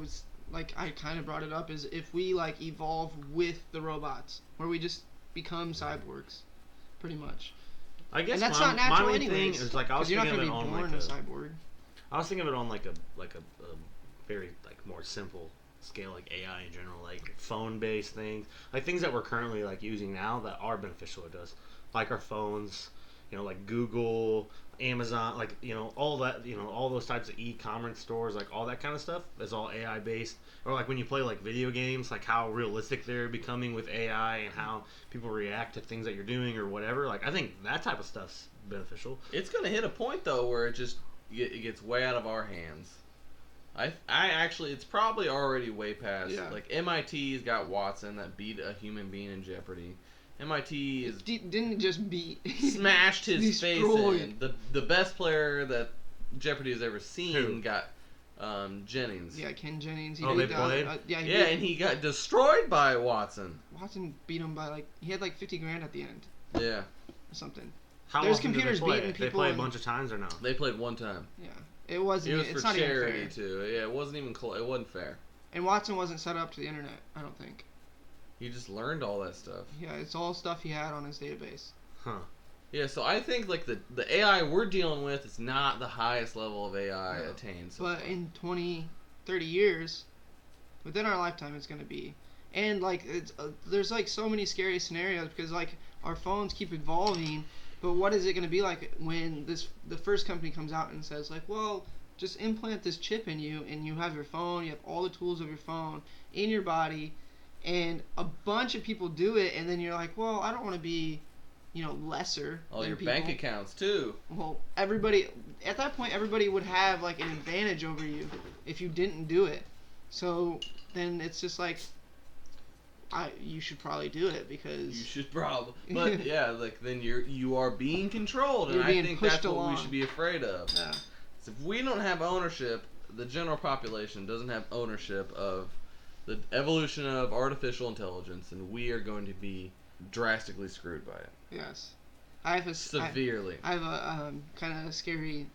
kind of brought it up is if we like evolve with the robots, where we just become cyborgs, pretty much. I guess and that's not natural my anyways. thing is like I was thinking of it on like a cyborg. I was thinking of it on like a very like more simple scale, like AI in general, like phone-based things, like things that we're currently like using now that are beneficial to us, like our phones, like Google, Amazon, like all that, all those types of e-commerce stores, like all that kind of stuff is all AI based. Or like when you play like video games, like how realistic they're becoming with AI and how people react to things that you're doing or whatever. Like I think that type of stuff's beneficial. It's gonna hit a point though where it gets way out of our hands. I actually, it's probably already way past. Yeah. Like MIT's got Watson that beat a human being in Jeopardy. MIT didn't just beat smashed his face destroyed. in. The best player that Jeopardy has ever seen Who? got Jennings. Yeah, Ken Jennings. They played? And he got destroyed by Watson. Watson beat him by he had like $50,000 at the end. Yeah. Or something. How There's often do computers they play? beating They people play a in- bunch of times or no? They played one time. Yeah, it wasn't. It was It's for not charity even fair. too. Yeah, it wasn't even close. It wasn't fair. And Watson wasn't set up to the internet. I don't think. He just learned all that stuff. Yeah, it's all stuff he had on his database. Huh. Yeah, so I think like the AI we're dealing with is not the highest level of AI No. attained. So But far. in 20, 30 years, within our lifetime, it's going to be. And, like, there's, like, so many scary scenarios because, like, our phones keep evolving. But what is it going to be like when the first company comes out and says, like, well, just implant this chip in you and you have your phone, you have all the tools of your phone in your body, and a bunch of people do it, and then you're like, well, I don't want to be, lesser all than your people. bank accounts too. Well, everybody at that point, everybody would have like an advantage over you if you didn't do it. So then it's just like, you should probably do it because You should probably, but yeah, like then you are being controlled, and You're I being think pushed that's what we along. should be afraid of. Yeah. So if we don't have ownership, the general population doesn't have ownership of the evolution of artificial intelligence, and we are going to be drastically screwed by it. Yes. I have Severely. I have a kind of scary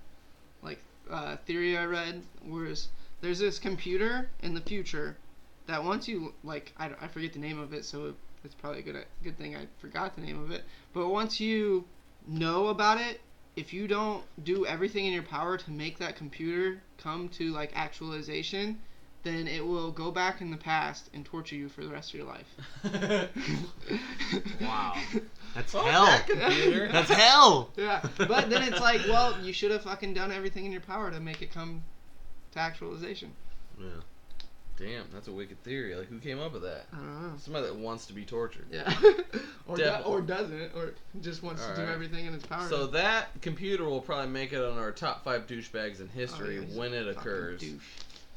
theory I read, whereas there's this computer in the future that once you I forget the name of it, so it's probably a good thing I forgot the name of it. But once you know about it, if you don't do everything in your power to make that computer come to actualization, then it will go back in the past and torture you for the rest of your life. Wow. That's Fuck hell. that computer. That's hell. Yeah, but then it's like, well, you should have fucking done everything in your power to make it come to actualization. Yeah. Damn, that's a wicked theory. Like, who came up with that? I don't know. Somebody that wants to be tortured. Yeah. or doesn't, or just wants to do Alright. everything in its power. So that computer will probably make it on our top 5 douchebags in history Oh, yeah, he's when it fucking occurs. douche.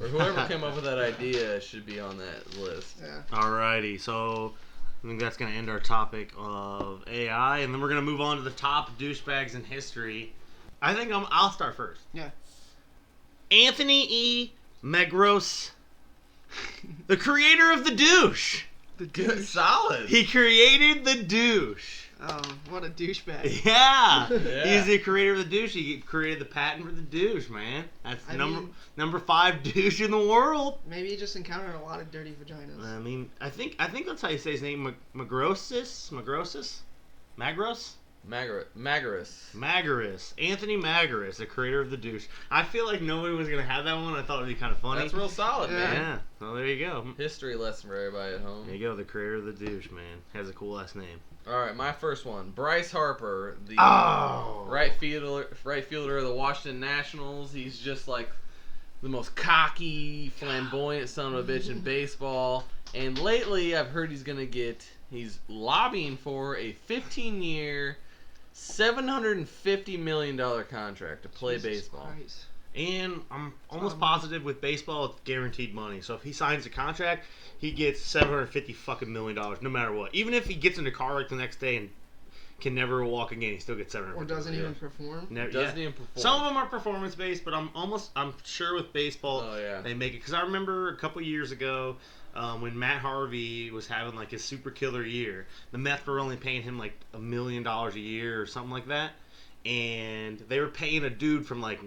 Or whoever came up with that idea should be on that list. Yeah. Alrighty, so I think that's going to end our topic of AI, and then we're going to move on to the top douchebags in history. I think I'll start first. Yeah. Anthony E. Megros, the creator of the douche. The Good, douche. solid. He created the douche. Oh, what a douchebag. Yeah. Yeah. He's the creator of the douche. He created the patent for the douche, man. That's I number mean- number 5 douche in the world. Maybe he just encountered a lot of dirty vaginas. I mean, I think that's how you say his name. Magrosis? Magros? Magarus. Anthony Magarus, the creator of the douche. I feel like nobody was gonna have that one. I thought it'd be kind of funny. That's real solid, Yeah. man. Yeah. Well, there you go. History lesson for everybody at home. There you go. The creator of the douche, man, has a cool last name. All right, my first one, Bryce Harper, the Oh. right fielder of the Washington Nationals. He's just like the most cocky, flamboyant son of a bitch in baseball. And lately, I've heard he's lobbying for a 15-year, $750 million contract to play Jesus baseball. Christ. And I'm almost positive with baseball, it's guaranteed money. So if he signs a contract, he gets $750 fucking million, no matter what. Even if he gets in a car wreck the next day and can never walk again, he still gets $750 Or doesn't million. even perform. Doesn't even perform. Some of them are performance based, but I'm sure with baseball Oh, yeah. they make it. Because I remember a couple years ago when Matt Harvey was having like his super killer year, the Mets were only paying him like $1 million a year or something like that, and they were paying a dude from like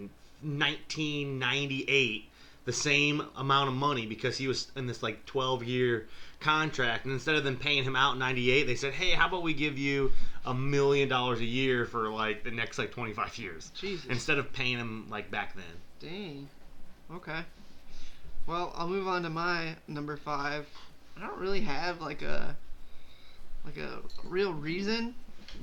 1998 the same amount of money because he was in this like 12-year contract, and instead of them paying him out in 98, they said, hey, how about we give you $1 million a year for like the next like 25 years Jesus. instead of paying him like back then. Dang. Okay. Well, I'll move on to my number 5. I don't really have like a real reason,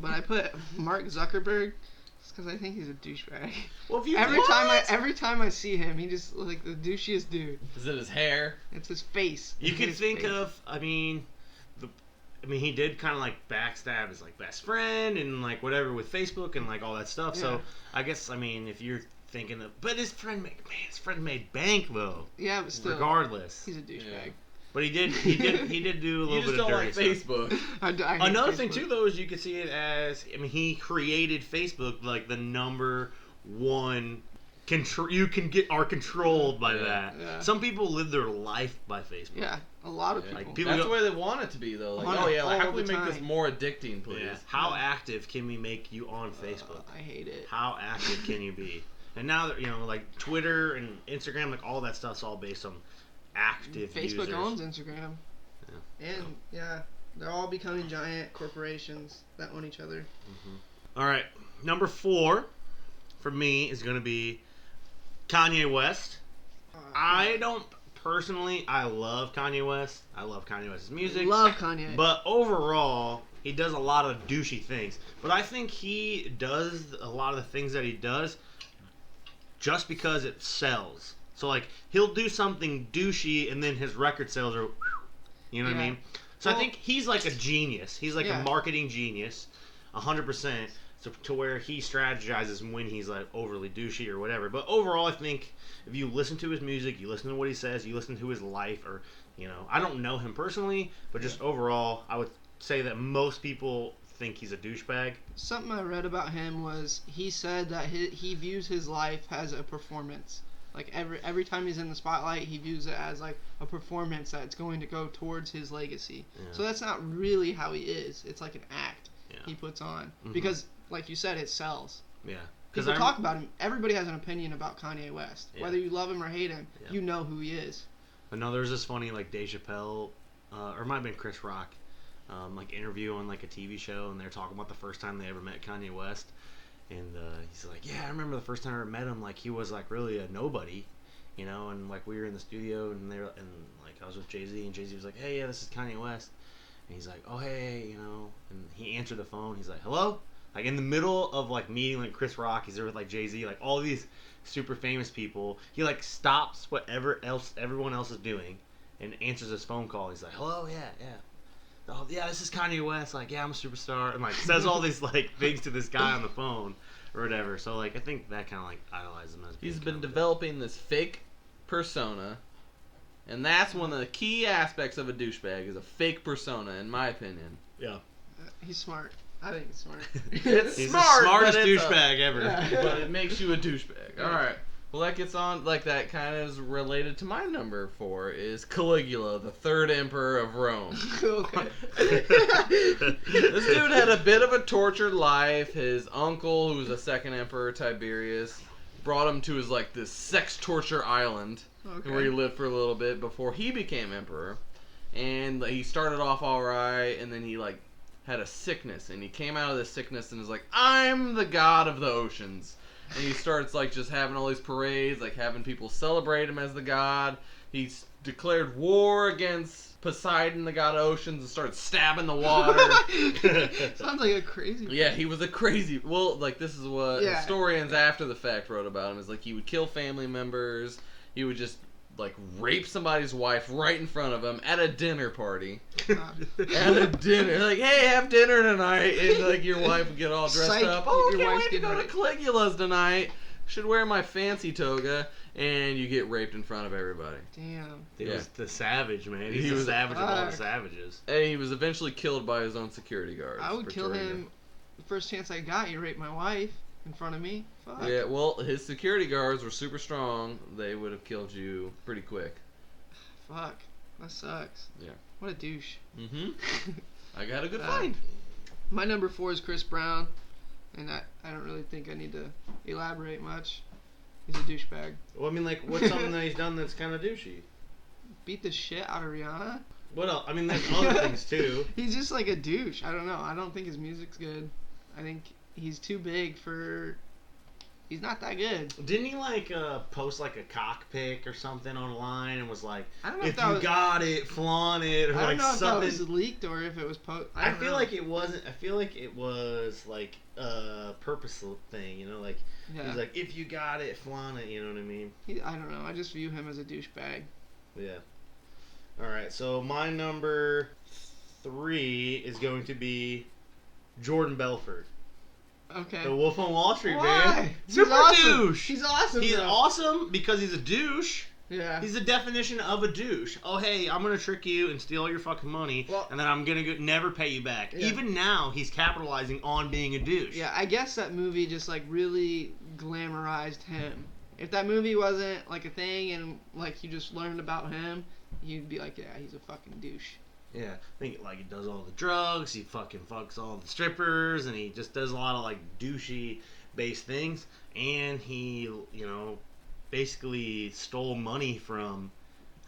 but I put Mark Zuckerberg just because I think he's a douchebag. Well, if you Every time I see him, he just like the douchiest dude. Is it his hair? It's his face. you It's could his think face. of, I mean, he did kind of like backstab his like best friend and like whatever with Facebook and like all that stuff. Yeah. So I guess if you're thinking of, but his friend made bank though. Yeah, but still, Regardless, he's a douchebag. Yeah. but he did do a little You just bit don't of like dirty stuff. Facebook. I hate Another thing Facebook. too, though, is you could see it as he created Facebook like the number one are controlled by that. Yeah. Some people live their life by Facebook. Yeah, a lot of people. Like, people That's go, the way they want it to be, though. Like, Want it how can all we the make this time. more addicting, please? yeah. How active can we make you on Facebook? I hate it. How active can you be? And now that like Twitter and Instagram, like all that stuff's all based on active Facebook users. owns Instagram. Yeah. And they're all becoming giant corporations that own each other. All right, number 4 for me is going to be Kanye West. I don't personally. I love Kanye West. I love Kanye West's music. Love Kanye. But overall, he does a lot of douchey things. But I think he does a lot of the things that he does just because it sells. So, like, he'll do something douchey and then his record sales are, you know what I mean? So I think he's like a genius. He's like a marketing genius, 100%, to where he strategizes when he's like overly douchey or whatever. But overall, I think if you listen to his music, you listen to what he says, you listen to his life, or, I don't know him personally, but just overall, I would say that most people think he's a douchebag. Something I read about him was he said that he views his life as a performance. Like every time he's in the spotlight, he views it as like a performance that's going to go towards his legacy. Yeah. So that's not really how he is. It's like an act he puts on. Because, like you said, it sells. Yeah. People talk about him. Everybody has an opinion about Kanye West. Yeah. Whether you love him or hate him, you know who he is. I know there's this funny, like, Dave Chappelle, or it might have been Chris Rock, like, interview on, like, a TV show, and they're talking about the first time they ever met Kanye West. And he's like, yeah, I remember the first time I ever met him, like, he was, like, really a nobody, and, like, we were in the studio, and like, I was with Jay-Z, and Jay-Z was like, hey, yeah, this is Kanye West. And he's like, oh, hey, and he answered the phone. He's like, hello? Like, in the middle of, like, meeting, like, Chris Rock, he's there with, like, Jay-Z, like, all these super famous people. He, like, stops whatever else everyone else is doing and answers his phone call. He's like, hello, yeah. Oh, yeah, this is Kanye West. Like, yeah, I'm a superstar. And, like, says all these, like, things to this guy on the phone or whatever. So, like, I think that kind of, like, idolizes him as He's been developing this fake persona. And that's one of the key aspects of a douchebag, is a fake persona, in my opinion. Yeah. He's smart. I think he's smart. He's the smartest douchebag ever. But it makes you a douchebag. All right. Well, that gets on, like, that kind of is related to my number 4, is Caligula, the third emperor of Rome. Okay. This dude had a bit of a tortured life. His uncle, who was the second emperor, Tiberius, brought him to his, like, this sex torture island, where he lived for a little bit before he became emperor. And he started off all right, and then he, like, had a sickness, and he came out of this sickness and is like, I'm the god of the oceans. And he starts, like, just having all these parades, like, having people celebrate him as the god. He's declared war against Poseidon, the god of oceans, and started stabbing the water. Sounds like a crazy Yeah, he was a crazy... Well, like, this is what historians after the fact wrote about him. Is like, he would kill family members. He would just, like, rape somebody's wife right in front of him at a dinner party. At a dinner. Like, hey, have dinner tonight. And, like, your wife would get all dressed up. Oh, I can't wait to go to Caligula's tonight. Should wear my fancy toga. And you get raped in front of everybody. Damn. He was the savage, man. He was the savage of all the savages. And he was eventually killed by his own security guards. I would kill him the first chance I got. You raped my wife in front of me. Fuck. Yeah, well, his security guards were super strong. They would have killed you pretty quick. Fuck. That sucks. Yeah. What a douche. Mm-hmm. I got a good find. My number 4 is Chris Brown. And I don't really think I need to elaborate much. He's a douchebag. Well, I mean, like, what's something that he's done that's kind of douchey? Beat the shit out of Rihanna. What else? I mean, there's other things, too. He's just like a douche. I don't know. I don't think his music's good. I think he's too big for... He's not that good. Didn't he, like, post, like, a cock pic or something online and was like, I don't know if you got it, flaunt it, or, I don't like, know if something. that was leaked or if it was I feel like it wasn't. I feel like it was, like, a purposeful thing, you know? Like, he's like, if you got it, flaunt it, you know what I mean? I don't know. I just view him as a douchebag. Yeah. Alright, so my number 3 is going to be Jordan Belfort. Okay. The Wolf on Wall Street, Why? man. He's Super awesome. douche. He's awesome. He's bro. awesome because he's a douche. Yeah. He's the definition of a douche. Oh, hey, I'm going to trick you and steal all your fucking money, and then I'm going to never pay you back. Yeah. Even now, he's capitalizing on being a douche. Yeah, I guess that movie just, like, really glamorized him. If that movie wasn't like a thing and like you just learned about him, you'd be like, yeah, he's a fucking douche. Yeah, I think like he does all the drugs, he fucking fucks all the strippers, and he just does a lot of like douchey based things. And he, basically stole money from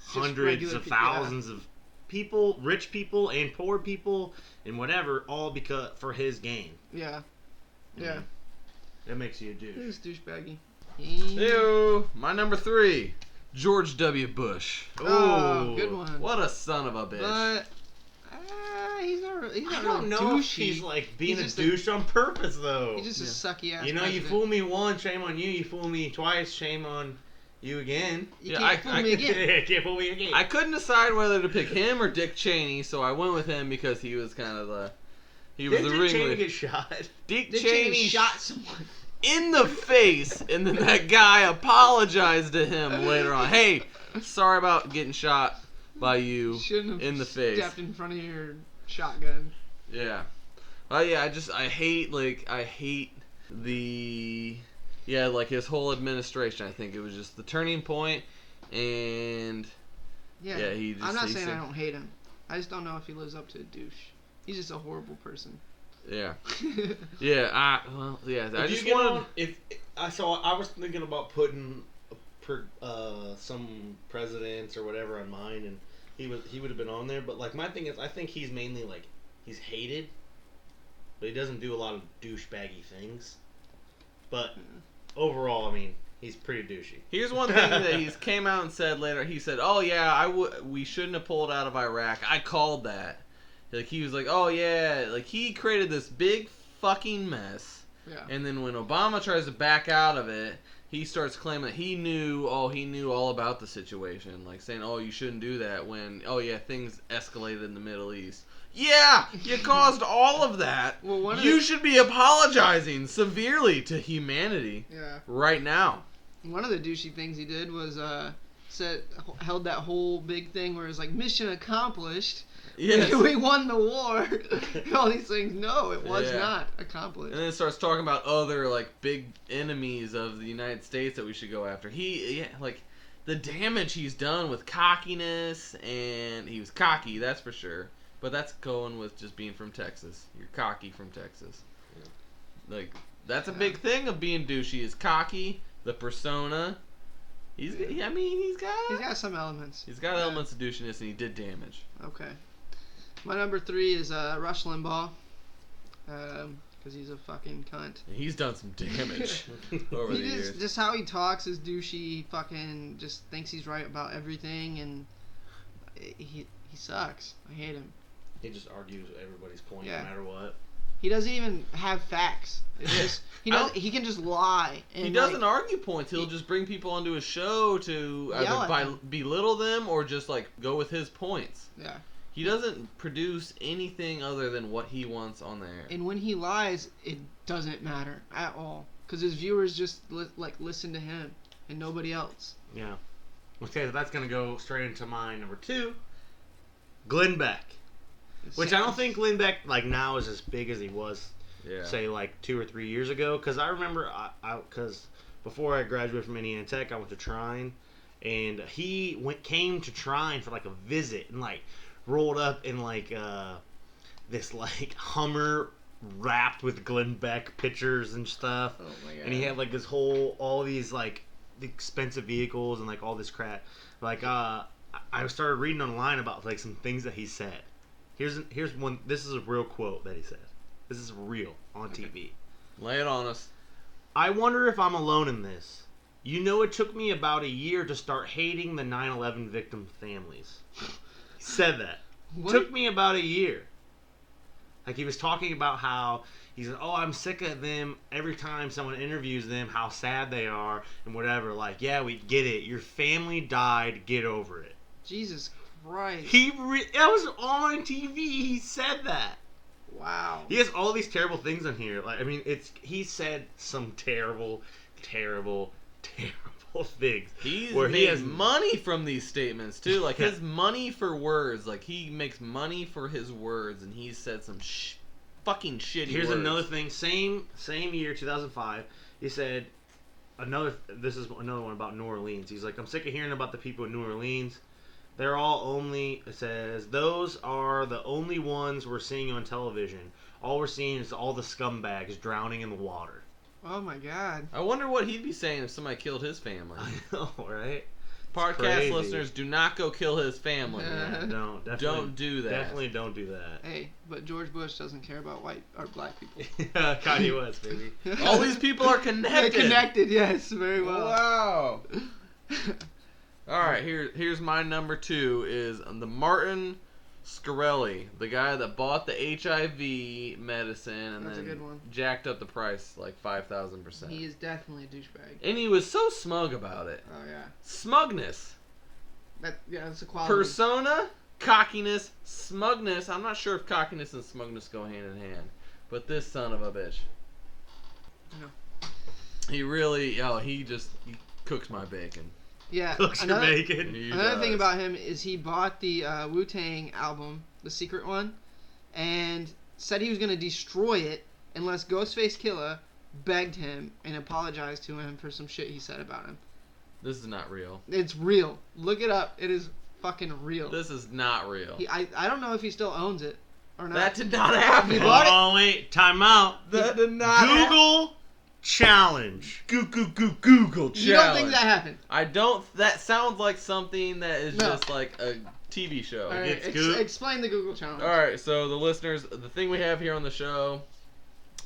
hundreds of thousands of people, rich people and poor people, and whatever, all because for his gain. Yeah. Yeah. That makes you a douche. He's douchebaggy. Ew. My number 3, George W. Bush. Oh, good one. What a son of a bitch. But he's not I really don't know if douchey. he's like being He's a douche on purpose though. He's just a sucky ass. You president. fool me once, shame on you. You fool me twice, shame on you again. You can't fool me again. Can't fool me again. I couldn't decide whether to pick him or Dick Cheney, so I went with him because he was kind of the... He was Didn't the Dick Cheney ringleader. get shot? Dick Dick Cheney shot someone in the face, and then that guy apologized to him later on. Hey, sorry about getting shot by you Shouldn't have in the face. stepped in front of your shotgun. Yeah. I hate the... Yeah, like his whole administration. I think it was just the turning point, and... Yeah, he just... I'm not saying I don't hate him. I just don't know if he lives up to a douche. He's just a horrible person. Yeah. Yeah, I just wanted... I was thinking about putting some presidents or whatever on mine, and he would have been on there. But like my thing is, I think he's mainly like he's hated, but he doesn't do a lot of douchebaggy things. But overall, I mean, he's pretty douchey. Here's one thing that he's came out and said later. He said, "Oh yeah, we shouldn't have pulled out of Iraq. I called that." Like he was like, "Oh yeah," like he created this big fucking mess. Yeah. And then when Obama tries to back out of it, he starts claiming that he knew all about the situation, like saying, "Oh, you shouldn't do that." When things escalated in the Middle East. Yeah, you caused all of that. Well, you should be apologizing severely to humanity. Yeah. Right now. One of the douchey things he did was held that whole big thing where it's like mission accomplished. Yes. We won the war. All these things. No, it was Yeah. not accomplished. And then it starts talking about other like big enemies of the United States that we should go after. The damage he's done with cockiness, and he was cocky, that's for sure. But that's going with just being from Texas. You're cocky from Texas. Yeah. Like that's a big thing of being douchey is cocky, the persona. He's got some elements. He's got elements of douchiness, and he did damage. Okay. My number 3 is Rush Limbaugh, because he's a fucking cunt. And he's done some damage over the years. Just how he talks is douchey. He fucking just thinks he's right about everything, and he sucks. I hate him. He just argues everybody's point Yeah. no matter what. He doesn't even have facts. It's just he can just lie. And he doesn't argue points. He'll just bring people onto his show to either belittle them or just like go with his points. Yeah. He doesn't produce anything other than what he wants on there. And when he lies, it doesn't matter at all, because his viewers just listen to him and nobody else. Yeah. Okay, so that's gonna go straight into my number 2, Glenn Beck. Which I don't think Glenn Beck now is as big as he was, say 2 or 3 years ago. Because I remember, because before I graduated from Indiana Tech, I went to Trine, and he came to Trine for a visit and rolled up in this Hummer wrapped with Glenn Beck pictures and stuff. Oh my god! And he had all these expensive vehicles and all this crap. I started reading online about some things that he said. Here's one. This is a real quote that he said. This is real on TV. Lay it on us. I wonder if I'm alone in this. It took me about a year to start hating the 9/11 victim families. He said that. What? Took me about a year. He was talking about how he said, "Oh, I'm sick of them. Every time someone interviews them, how sad they are and whatever. Yeah, we get it. Your family died. Get over it." Jesus Christ. That was on TV. He said that. Wow. He has all these terrible things on here. He said some terrible, terrible, terrible things. He has money from these statements too. His money for words. He makes money for his words, and he's said some fucking shitty Here's words. another thing. Same year, 2005. He said, This is another one about New Orleans. He's like, I'm sick of hearing about the people in New Orleans. They're all only, it says, those are the only ones we're seeing on television. All we're seeing is all the scumbags drowning in the water. Oh my God. I wonder what he'd be saying if somebody killed his family. I know, right? Podcast crazy. listeners, do not go kill his family. Yeah, definitely Don't do that. Definitely don't do that. Hey, but George Bush doesn't care about white or black people. Kanye West, baby. All these people are connected. They're connected, yes, very well. Wow. All right, here's my number 2 is the Martin Shkreli, the guy that bought the HIV medicine and That's a then good one. jacked up the price like 5,000%. He is definitely a douchebag. And he was so smug about it. Oh yeah. Smugness. That's a quality. Persona, cockiness, smugness. I'm not sure if cockiness and smugness go hand in hand, but this son of a bitch. No. He really, he cooks my bacon. Yeah. Cooks your bacon. He Another thing does. about him is he bought the Wu-Tang album, the secret one, and said he was going to destroy it unless Ghostface Killah begged him and apologized to him for some shit he said about him. This is not real. It's real. Look it up. It is fucking real. This is not real. I don't know if he still owns it or not. That did not happen. He bought it. Oh, wait. Time out. That did not happen. Google challenge. Google challenge. You don't think that happened? I don't. That sounds like something that is No. just like a TV show. All right, It's good. explain the Google challenge. All right, so the listeners, the thing we have here on the show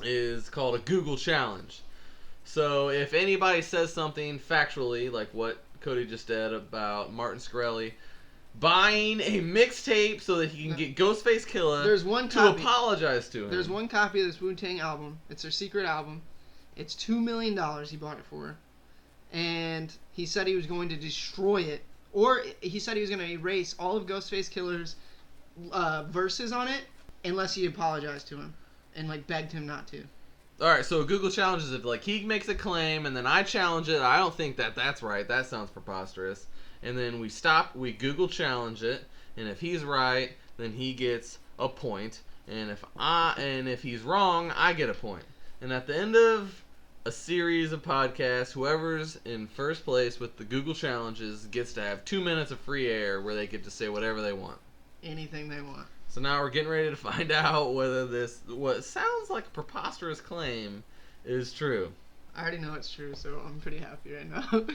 is called a Google challenge. So if anybody says something factually, like what Cody just did about Martin Shkreli buying a mixtape so that he can get Ghostface Killah There's one to copy. apologize to him. There's one copy of this Wu-Tang album. It's their secret album. It's $2 million he bought it for. And he said he was going to destroy it. Or he said he was going to erase all of Ghostface Killah's verses on it unless he apologized to him and like begged him not to. All right, so Google challenges it. Like, he makes a claim, and then I challenge it. I don't think that's right. That sounds preposterous. And then we Google challenge it, and if he's right, then he gets a point. And if he's wrong, I get a point. And at the end of a series of podcasts, whoever's in first place with the Google challenges gets to have 2 minutes of free air where they get to say whatever they want. Anything they want. So now we're getting ready to find out whether this, what sounds like a preposterous claim, is true. I already know it's true, so I'm pretty happy right now.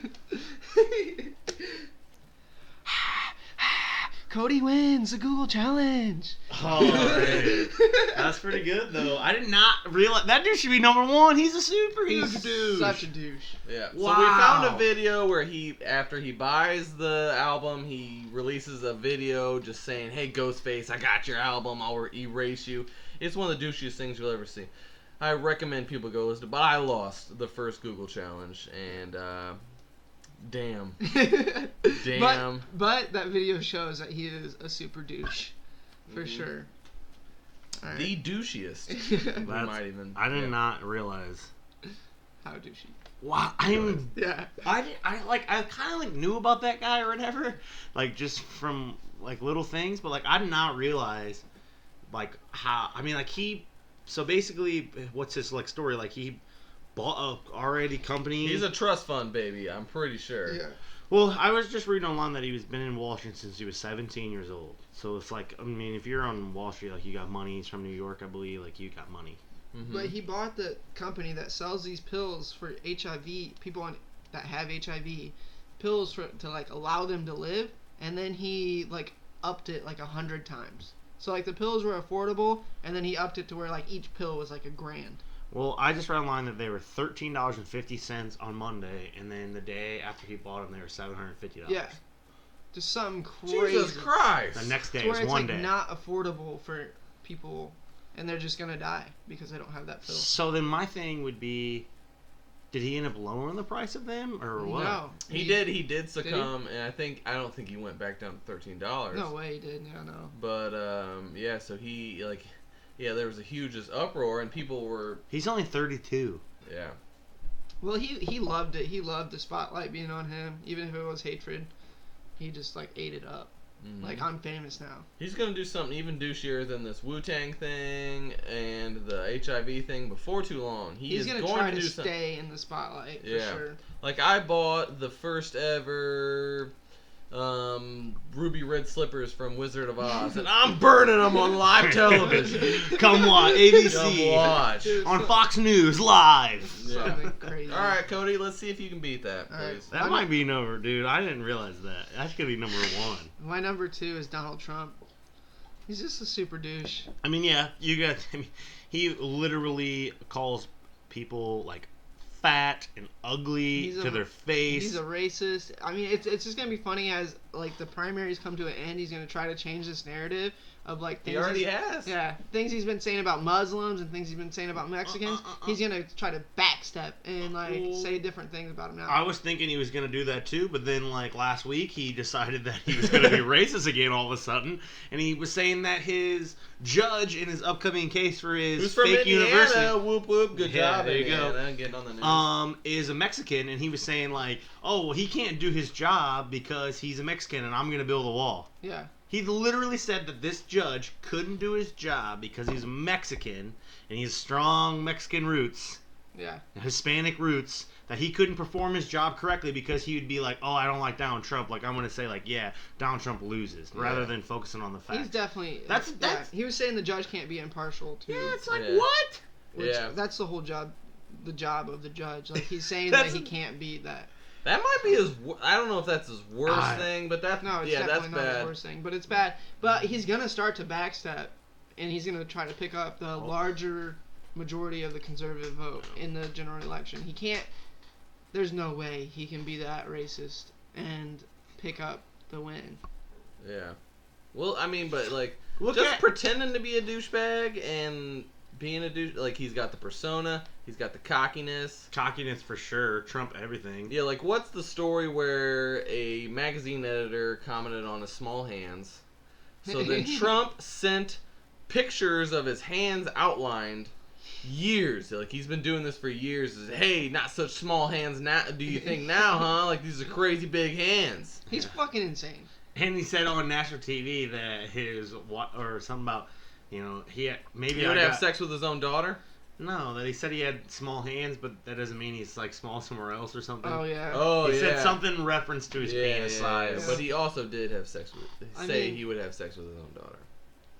Cody wins the Google challenge. Oh, man. That's pretty good, though. I did not realize that dude should be number 1. He's a super. He's a douche. Such a douche. Yeah. Wow. So we found a video where after he buys the album, he releases a video just saying, "Hey, Ghostface, I got your album. I'll erase you." It's one of the douchiest things you'll ever see. I recommend people go listen to it, but I lost the first Google challenge, and damn. Damn. But that video shows that he is a super douche. For sure. All right. The douchiest. We might even. I did not realize. How douchey. Wow, Yeah. I kind of like knew about that guy or whatever, like just from like little things, but like I did not realize like how. I mean, like so basically, what's his like story? Like he bought a already company. He's a trust fund baby, I'm pretty sure. Yeah. Well, I was just reading online that he was been in Wall Street since he was 17 years old. So it's like, I mean, if you're on Wall Street, like you got money. He's from New York, I believe. Like you got money. Mm-hmm. But he bought the company that sells these pills for HIV, people that have HIV, pills to like allow them to live, and then he like upped it like 100 times. So like the pills were affordable, and then he upped it to where like each pill was like $1,000. Well, I just read online that they were $13.50 on Monday, and then the day after he bought them, they were $750. Yeah, just something crazy. Jesus Christ! The next day To where is it's one like day. not affordable for people, and they're just gonna die because they don't have that pill. So then my thing would be, did he end up lowering the price of them or what? No, He did succumb, and I don't think he went back down to $13. No way he did. Yeah, no. But yeah, so he there was a huge uproar, and people were He's only 32. yeah. Well, he loved it. He loved the spotlight being on him, even if it was hatred. He just like ate it up. Like, I'm famous now. He's going to do something even douchier than this Wu-Tang thing and the HIV thing before too long. He's going to try to stay in the spotlight, for sure. Like, I bought the first ever ruby red slippers from Wizard of Oz, and I'm burning them on live television. Come watch ABC. Come watch. Dude, On Fox News live. Something crazy. All right, Cody, let's see if you can beat that, All right. please. That might be number, dude. I didn't realize that. That's gonna be number 1. My number 2 is Donald Trump. He's just a super douche. I mean, yeah, he literally calls people like fat and ugly to their face. He's a racist. I mean, it's just gonna be funny as like the primaries come to an end. He's gonna try to change this narrative of like things He already has. Yeah, things he's been saying about Muslims and things he's been saying about Mexicans. He's gonna try to backstep and like say different things about him now. I was thinking he was gonna do that too, but then like last week he decided that he was gonna be racist again all of a sudden, and he was saying that his judge in his upcoming case for his Who's from fake Indiana? university, Whoop whoop, good job. there you go. Getting on the news. Is a Mexican, and he was saying like, oh, well, he can't do his job because he's a Mexican, and I'm gonna build a wall. Yeah. He literally said that this judge couldn't do his job because he's Mexican and he has strong Mexican roots, Yeah. Hispanic roots, that he couldn't perform his job correctly because he would be like, oh, I don't like Donald Trump. Like, I'm going to say, like, yeah, Donald Trump loses, rather than focusing on the facts. He's definitely. That's- He was saying the judge can't be impartial too. Yeah, it's like, Yeah. what? Which, that's the whole job. The job of the judge. Like he's saying that he can't be that. That might be his. I don't know if that's his worst thing, but that's No, it's that's definitely not bad. the worst thing. But it's bad. But he's gonna start to backstep, and he's gonna try to pick up the larger majority of the conservative vote in the general election. He can't. There's no way he can be that racist and pick up the win. Yeah. Well, I mean, but like, Look just at- pretending to be a douchebag and being a douche, like he's got the persona, he's got the cockiness. Cockiness for sure. Trump everything. Yeah, like what's the story where a magazine editor commented on his small hands? So then Trump sent pictures of his hands outlined years. Like he's been doing this for years. Says, hey, not such small hands now. Do you think now, huh? Like these are crazy big hands. He's fucking insane. And he said on national TV that or something about, you know, he had, maybe He would have sex with his own daughter? No, that he said he had small hands, but that doesn't mean he's like small somewhere else or something. Oh yeah. Oh, He yeah. said something in reference to his penis size. But he also did have sex with. He would have sex with his own daughter.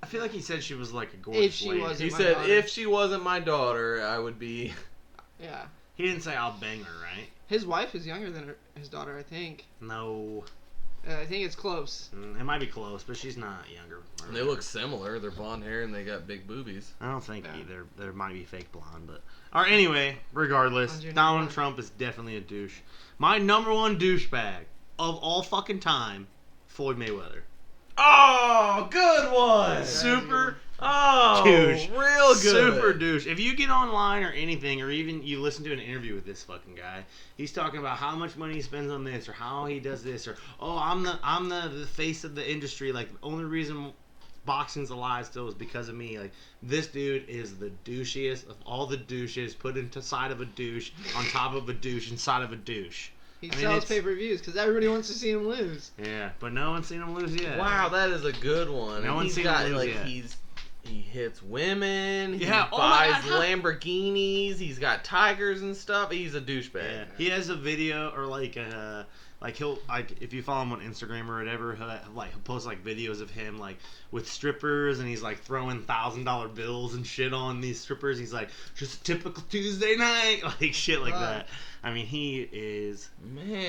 I feel like he said she was like a gorgeous If she lady. wasn't He my said, daughter. if she wasn't my daughter, I would be. Yeah. He didn't say I'll bang her, right? His wife is younger than his daughter, I think. No. I think it's close. It might be close, but she's not younger. They look similar. They're blonde hair and they got big boobies. I don't think either. There might be fake blonde, but. Alright, anyway, regardless, Donald Trump is definitely a douche. My number 1 douchebag of all fucking time, Floyd Mayweather. Oh, good one! Super douche. Real good. Super douche. If you get online or anything, or even you listen to an interview with this fucking guy, he's talking about how much money he spends on this, or how he does this, or I'm the face of the industry. Like the only reason boxing's alive still is because of me. Like this dude is the douchiest of all the douches put inside of a douche, on top of a douche, inside of a douche. He sells pay-per-views because everybody wants to see him lose. Yeah, but no one's seen him lose yet. Wow, that is a good one. No one's seen him lose yet. He hits women. He Yeah, buys Lamborghinis. He's got tigers and stuff. He's a douchebag. Yeah. He has a video or he'll if you follow him on Instagram or whatever, he'll post like videos of him like with strippers, and he's like throwing $1,000 bills and shit on these strippers. He's like, just a typical Tuesday night, like shit like that. I mean, he is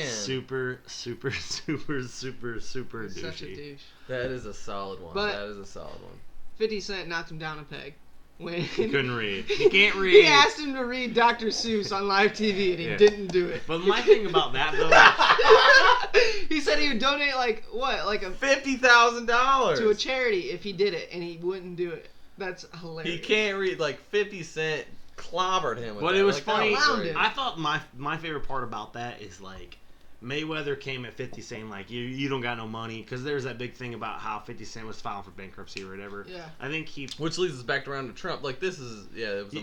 super douchey. Such a douche. That is a solid one. But- that is a solid one. 50 Cent knocked him down a peg. When He couldn't read. He can't read. He asked him to read Dr. Seuss on live TV, and he didn't do it. But my thing about that though, He said he would donate like $50,000 to a charity if he did it, and he wouldn't do it. That's hilarious. He can't read. Like 50 Cent clobbered him. With but that. it was like, funny. that was great. I thought my favorite part about that is like Mayweather came at 50 saying, like, you don't got no money. Because there's that big thing about how 50 Cent was filing for bankruptcy or whatever. Yeah. I think he... Which leads us back around to Trump. Like, this is... Yeah, it was a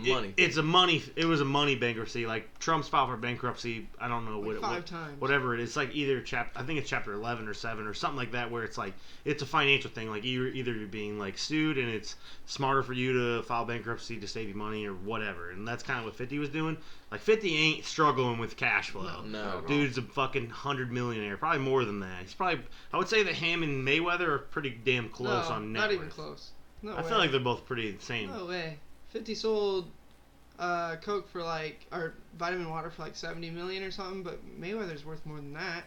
money thing. It was a money bankruptcy. Like, Trump's filed for bankruptcy, I don't know like five times. Whatever it is. It's like either I think it's chapter 11 or 7 or something like that, where it's like, it's a financial thing. Like, either you're being, like, sued and it's smarter for you to file bankruptcy to save you money or whatever. And that's kind of what 50 was doing. Like, 50 ain't struggling with cash flow. No. Dude's a fucking 100 millionaire. Probably more than that. He's probably... I would say that him and Mayweather are pretty damn close on net not even worth. close. No I way. feel like they're both pretty the same. No way. 50 sold Coke for like, or vitamin water for like 70 million or something, but Mayweather's worth more than that.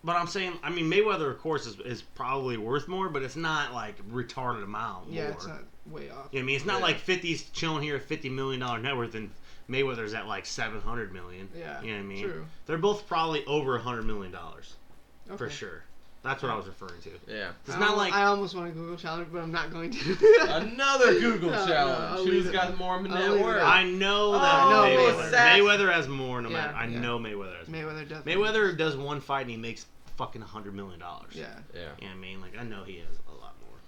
But I'm saying, I mean, Mayweather, of course, is probably worth more, but it's not like retarded amount more. Yeah, it's not way off. You know what I mean? It's not like 50's chilling here at $50 million net worth and Mayweather's at like $700 million. Yeah, you know what I mean? true. They're both probably over $100 million Okay. for sure. That's what I was referring to. Yeah. It's not like I almost want to Google challenge, but I'm not going to. Another Google No, challenge. I'll Who's leave got it. more I'll net leave it worth? out. I know that Oh, Mayweather has more. No Yeah, matter, I yeah. know Mayweather has more. Mayweather definitely. Mayweather does one fight and he makes fucking $100 million. Yeah. Yeah. You know what I mean? Like, I know he has a lot more.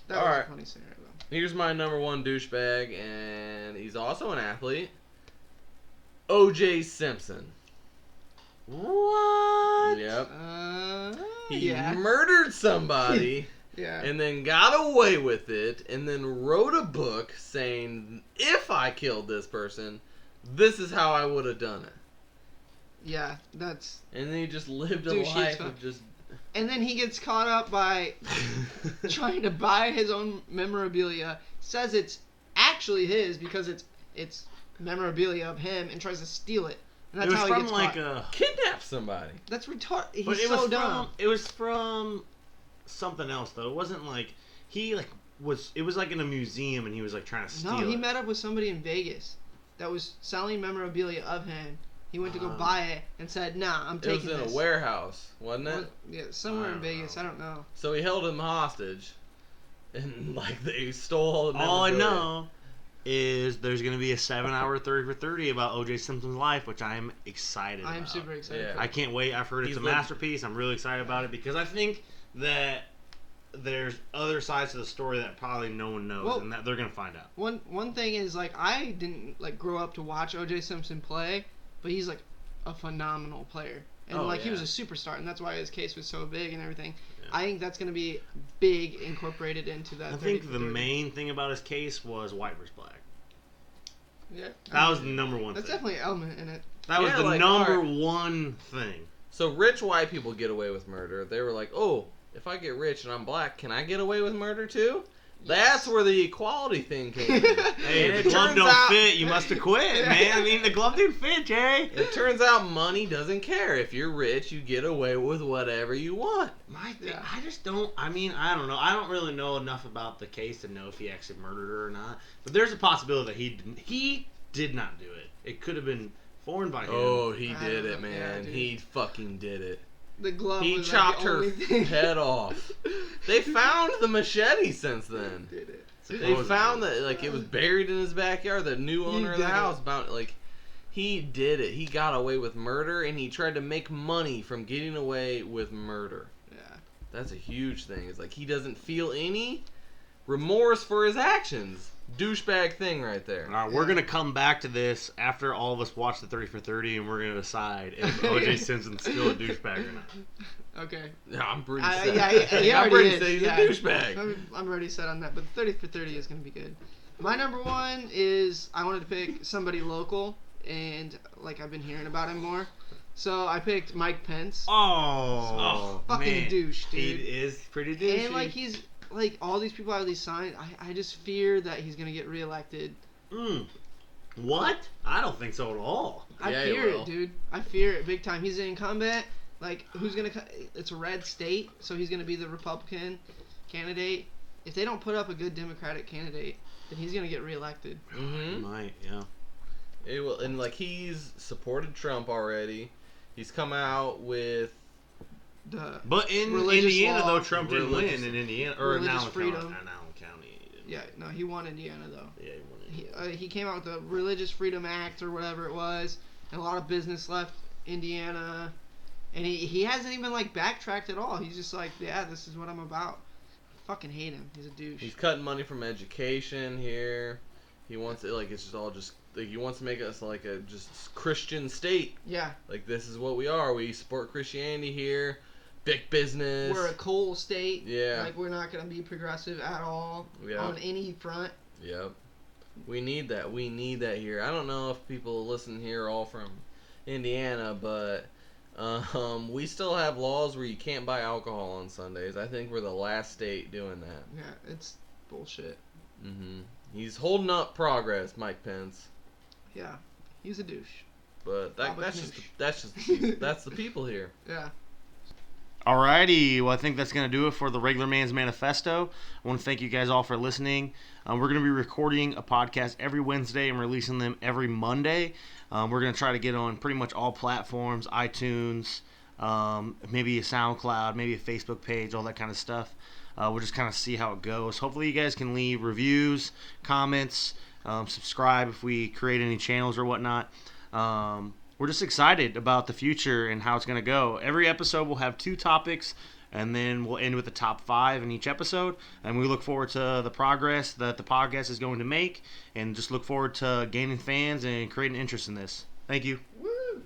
That All was right. a funny scenario though. Here's my number one douchebag, and he's also an athlete. O.J. Simpson. What? Yep. He Yeah. murdered somebody Yeah. and then got away with it and then wrote a book saying, if I killed this person, this is how I would have done it. Yeah, that's. And then he just lived a Douche, he's life fun. of just... And then he gets caught up by trying to buy his own memorabilia. Says it's actually his because it's memorabilia of him, and tries to steal it. And It that's was how he from gets like caught. a. Kidnap somebody. That's retarded. He's But it so was dumb. from. It was from something else though. It wasn't like he like was. It was like in a museum and he was like trying to steal. No, he it. met up with somebody in Vegas that was selling memorabilia of him. He went to go buy it and said, "Nah, I'm It taking was in this." a warehouse, wasn't it? Well, yeah, somewhere I in don't Vegas. know. I don't know. So he held him hostage, and like they stole all the All I memorabilia. know is there's gonna be a 7-hour 30 for 30 about O.J. Simpson's life, which I am excited I am about. super excited. Yeah. for I it. can't wait. I've heard it's He's a lived- masterpiece. I'm really excited about it because I think that there's other sides to the story that probably no one knows, Well- and that they're gonna find out. One thing is like I didn't like grow up to watch O.J. Simpson play, but he's like a phenomenal player, and Oh, like he yeah. was a superstar, and that's why his case was so big and everything. Yeah. I think that's gonna be big incorporated into that. I 30 think for the 30. main thing about his case was white versus black. Yeah, That was the number one That's thing. definitely an element in it. That was Yeah, the like, number alright. one thing. So rich white people get away with murder. They were like, oh, if I get rich and I'm black, can I get away with murder too? That's where the equality thing came in. Hey, And if it the glove turns don't out- fit, you must have quit, man. I mean, the glove didn't fit, Jay. It turns out money doesn't care. If you're rich, you get away with whatever you want. My thing, Yeah. I just don't. I mean, I don't know. I don't really know enough about the case to know if he actually murdered her or not. But there's a possibility that he did not do it. It could have been formed by him. Oh, he I did don't it, know. man. Yeah, dude. He fucking did it. The glove. He was chopped like the her only thing. head off. They found the machete since then. Did it. They Supposedly. found that like it was buried in his backyard. The new owner of the did it. house found like he did it. He got away with murder, and he tried to make money from getting away with murder. Yeah. That's a huge thing. It's like he doesn't feel any remorse for his actions. Douchebag thing right there. All right, we're Yeah. gonna come back to this after all of us watch the 30 for 30, and we're gonna decide if O.J. Simpson's still a douchebag or not. Okay. Yeah, I'm pretty I- set. yeah, he I'm already pretty is. set he's Yeah. a douchebag. I'm already set on that, but 30 for 30 is going to be good. My number one is I wanted to pick somebody local, and like I've been hearing about him more. So I picked Mike Pence. Oh, fucking man. douche, dude. He is pretty douchey. And like he's like all these people have these signs. I just fear that he's going to get reelected. What? I don't think so at all. I Yeah, he fear will. it, dude. I fear it big time. He's in combat. Like who's going to it's a red state, so he's going to be the Republican candidate. If they don't put up a good Democratic candidate, then he's going to get reelected. He Mm-hmm. might, yeah. It will, and like he's supported Trump already. He's come out with The But in Religious Indiana, law. though, Trump didn't win Religious- in Indiana. Or in religious Allen freedom. County. In Allen County. He didn't yeah, no, he won Indiana though. win. Yeah, he won it. He came out with the Religious Freedom Act or whatever it was, and a lot of business left Indiana, And he hasn't even like backtracked at all. He's just like, yeah, this is what I'm about. Fucking hate him. He's a douche. He's cutting money from education here. He wants it like it's just all just like he wants to make us like a just Christian state. Yeah. Like this is what we are. We support Christianity here. Big business. We're a coal state. Yeah. Like we're not gonna be progressive at all Yeah. on any front. Yep. We need that. We need that here. I don't know if people listen here are all from Indiana, but we still have laws where you can't buy alcohol on Sundays. I think we're the last state doing that. Yeah, it's bullshit. He's holding up progress, Mike Pence. Yeah, he's a douche. But that's the people here. Yeah. Alrighty, well I think that's going to do it for the Regular Man's Manifesto. I want to thank you guys all for listening. We're going to be recording a podcast every Wednesday and releasing them every Monday. We're going to try to get on pretty much all platforms, iTunes, maybe a SoundCloud, maybe a Facebook page, all that kind of stuff. We'll just kind of see how it goes. Hopefully you guys can leave reviews, comments, subscribe if we create any channels or whatnot. We're just excited about the future and how it's going to go. Every episode will have 2 topics, and then we'll end with the top 5 in each episode. And we look forward to the progress that the podcast is going to make, and just look forward to gaining fans and creating interest in this. Thank you. Woo!